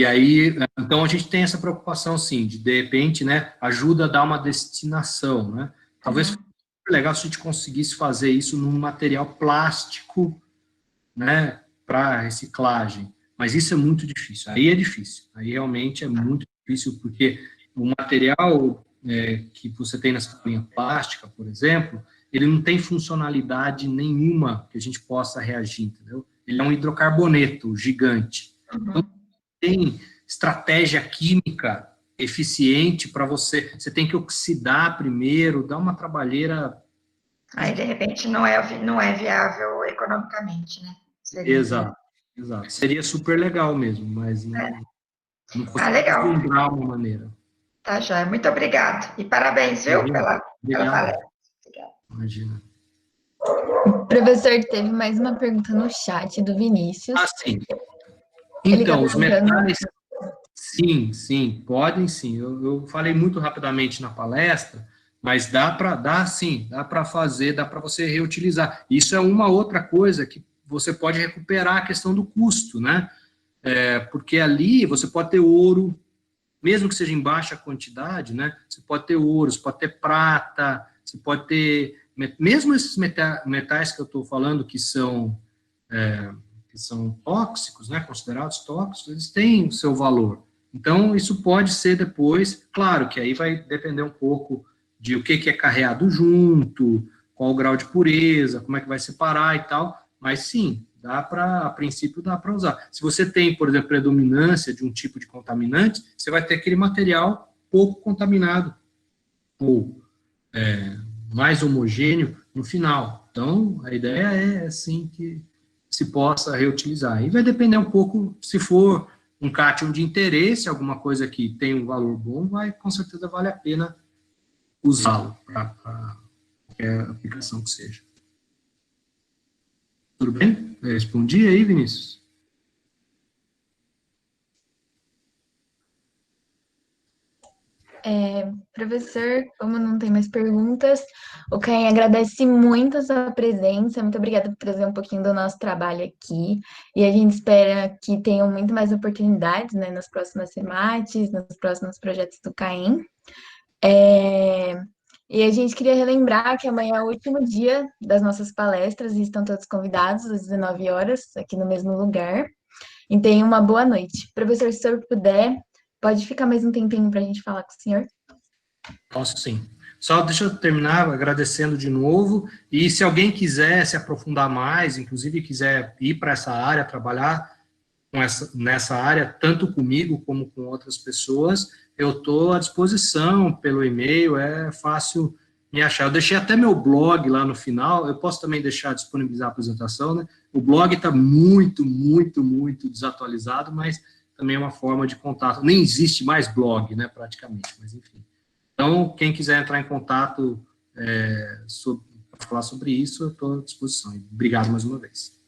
aí, então a gente tem essa preocupação, sim, de repente, né, ajuda a dar uma destinação, né? Talvez fosse legal se a gente conseguisse fazer isso num material plástico, né, para reciclagem, mas isso é muito difícil, aí é difícil, aí realmente é muito difícil, porque o material que você tem nessa linha plástica, por exemplo, ele não tem funcionalidade nenhuma que a gente possa reagir, entendeu? Ele é um hidrocarboneto gigante. Então, tem estratégia química eficiente para você tem que oxidar primeiro, dar uma trabalhabilidade. Aí, de repente, não é viável economicamente, né? Exato. Seria super legal mesmo, mas não consigo encontrar uma maneira. Tá, joia. Muito obrigado. E parabéns, viu, pela palestra. Imagina. Professor, teve mais uma pergunta no chat do Vinícius. Sim. Então, os metais, sim, podem sim. Eu falei muito rapidamente na palestra, mas dá para fazer, dá para você reutilizar. Isso é uma outra coisa que você pode recuperar a questão do custo, né? Porque ali você pode ter ouro, mesmo que seja em baixa quantidade, né? Você pode ter ouro, você pode ter prata, você pode ter... Mesmo esses metais que eu estou falando que são tóxicos, né, considerados tóxicos, eles têm o seu valor. Então, isso pode ser depois, claro que aí vai depender um pouco de o que é carreado junto, qual o grau de pureza, como é que vai separar e tal, mas sim, a princípio dá para usar. Se você tem, por exemplo, predominância de um tipo de contaminante, você vai ter aquele material pouco contaminado, ou mais homogêneo no final. Então, a ideia é assim que se possa reutilizar. E vai depender um pouco, se for um cátion de interesse, alguma coisa que tem um valor bom, com certeza vale a pena usá-lo para qualquer aplicação que seja. Tudo bem? Eu respondi aí, Vinícius? Professor, como não tem mais perguntas, o Caim agradece muito a sua presença, muito obrigada por trazer um pouquinho do nosso trabalho aqui, e a gente espera que tenham muito mais oportunidades, né, nas próximas semates, nos próximos projetos do Caim. E a gente queria relembrar que amanhã é o último dia das nossas palestras, e estão todos convidados às 19 horas, aqui no mesmo lugar. E tenham uma boa noite. Professor, se o senhor puder, pode ficar mais um tempinho para a gente falar com o senhor? Posso sim. Só deixa eu terminar agradecendo de novo, e se alguém quiser se aprofundar mais, inclusive quiser ir para essa área, trabalhar nessa área, tanto comigo como com outras pessoas, eu estou à disposição pelo e-mail, é fácil me achar. Eu deixei até meu blog lá no final, eu posso também disponibilizar a apresentação, né? O blog está muito desatualizado, mas também é uma forma de contato. Nem existe mais blog, né, praticamente, mas enfim. Então, quem quiser entrar em contato para falar sobre isso, eu estou à disposição. Obrigado mais uma vez.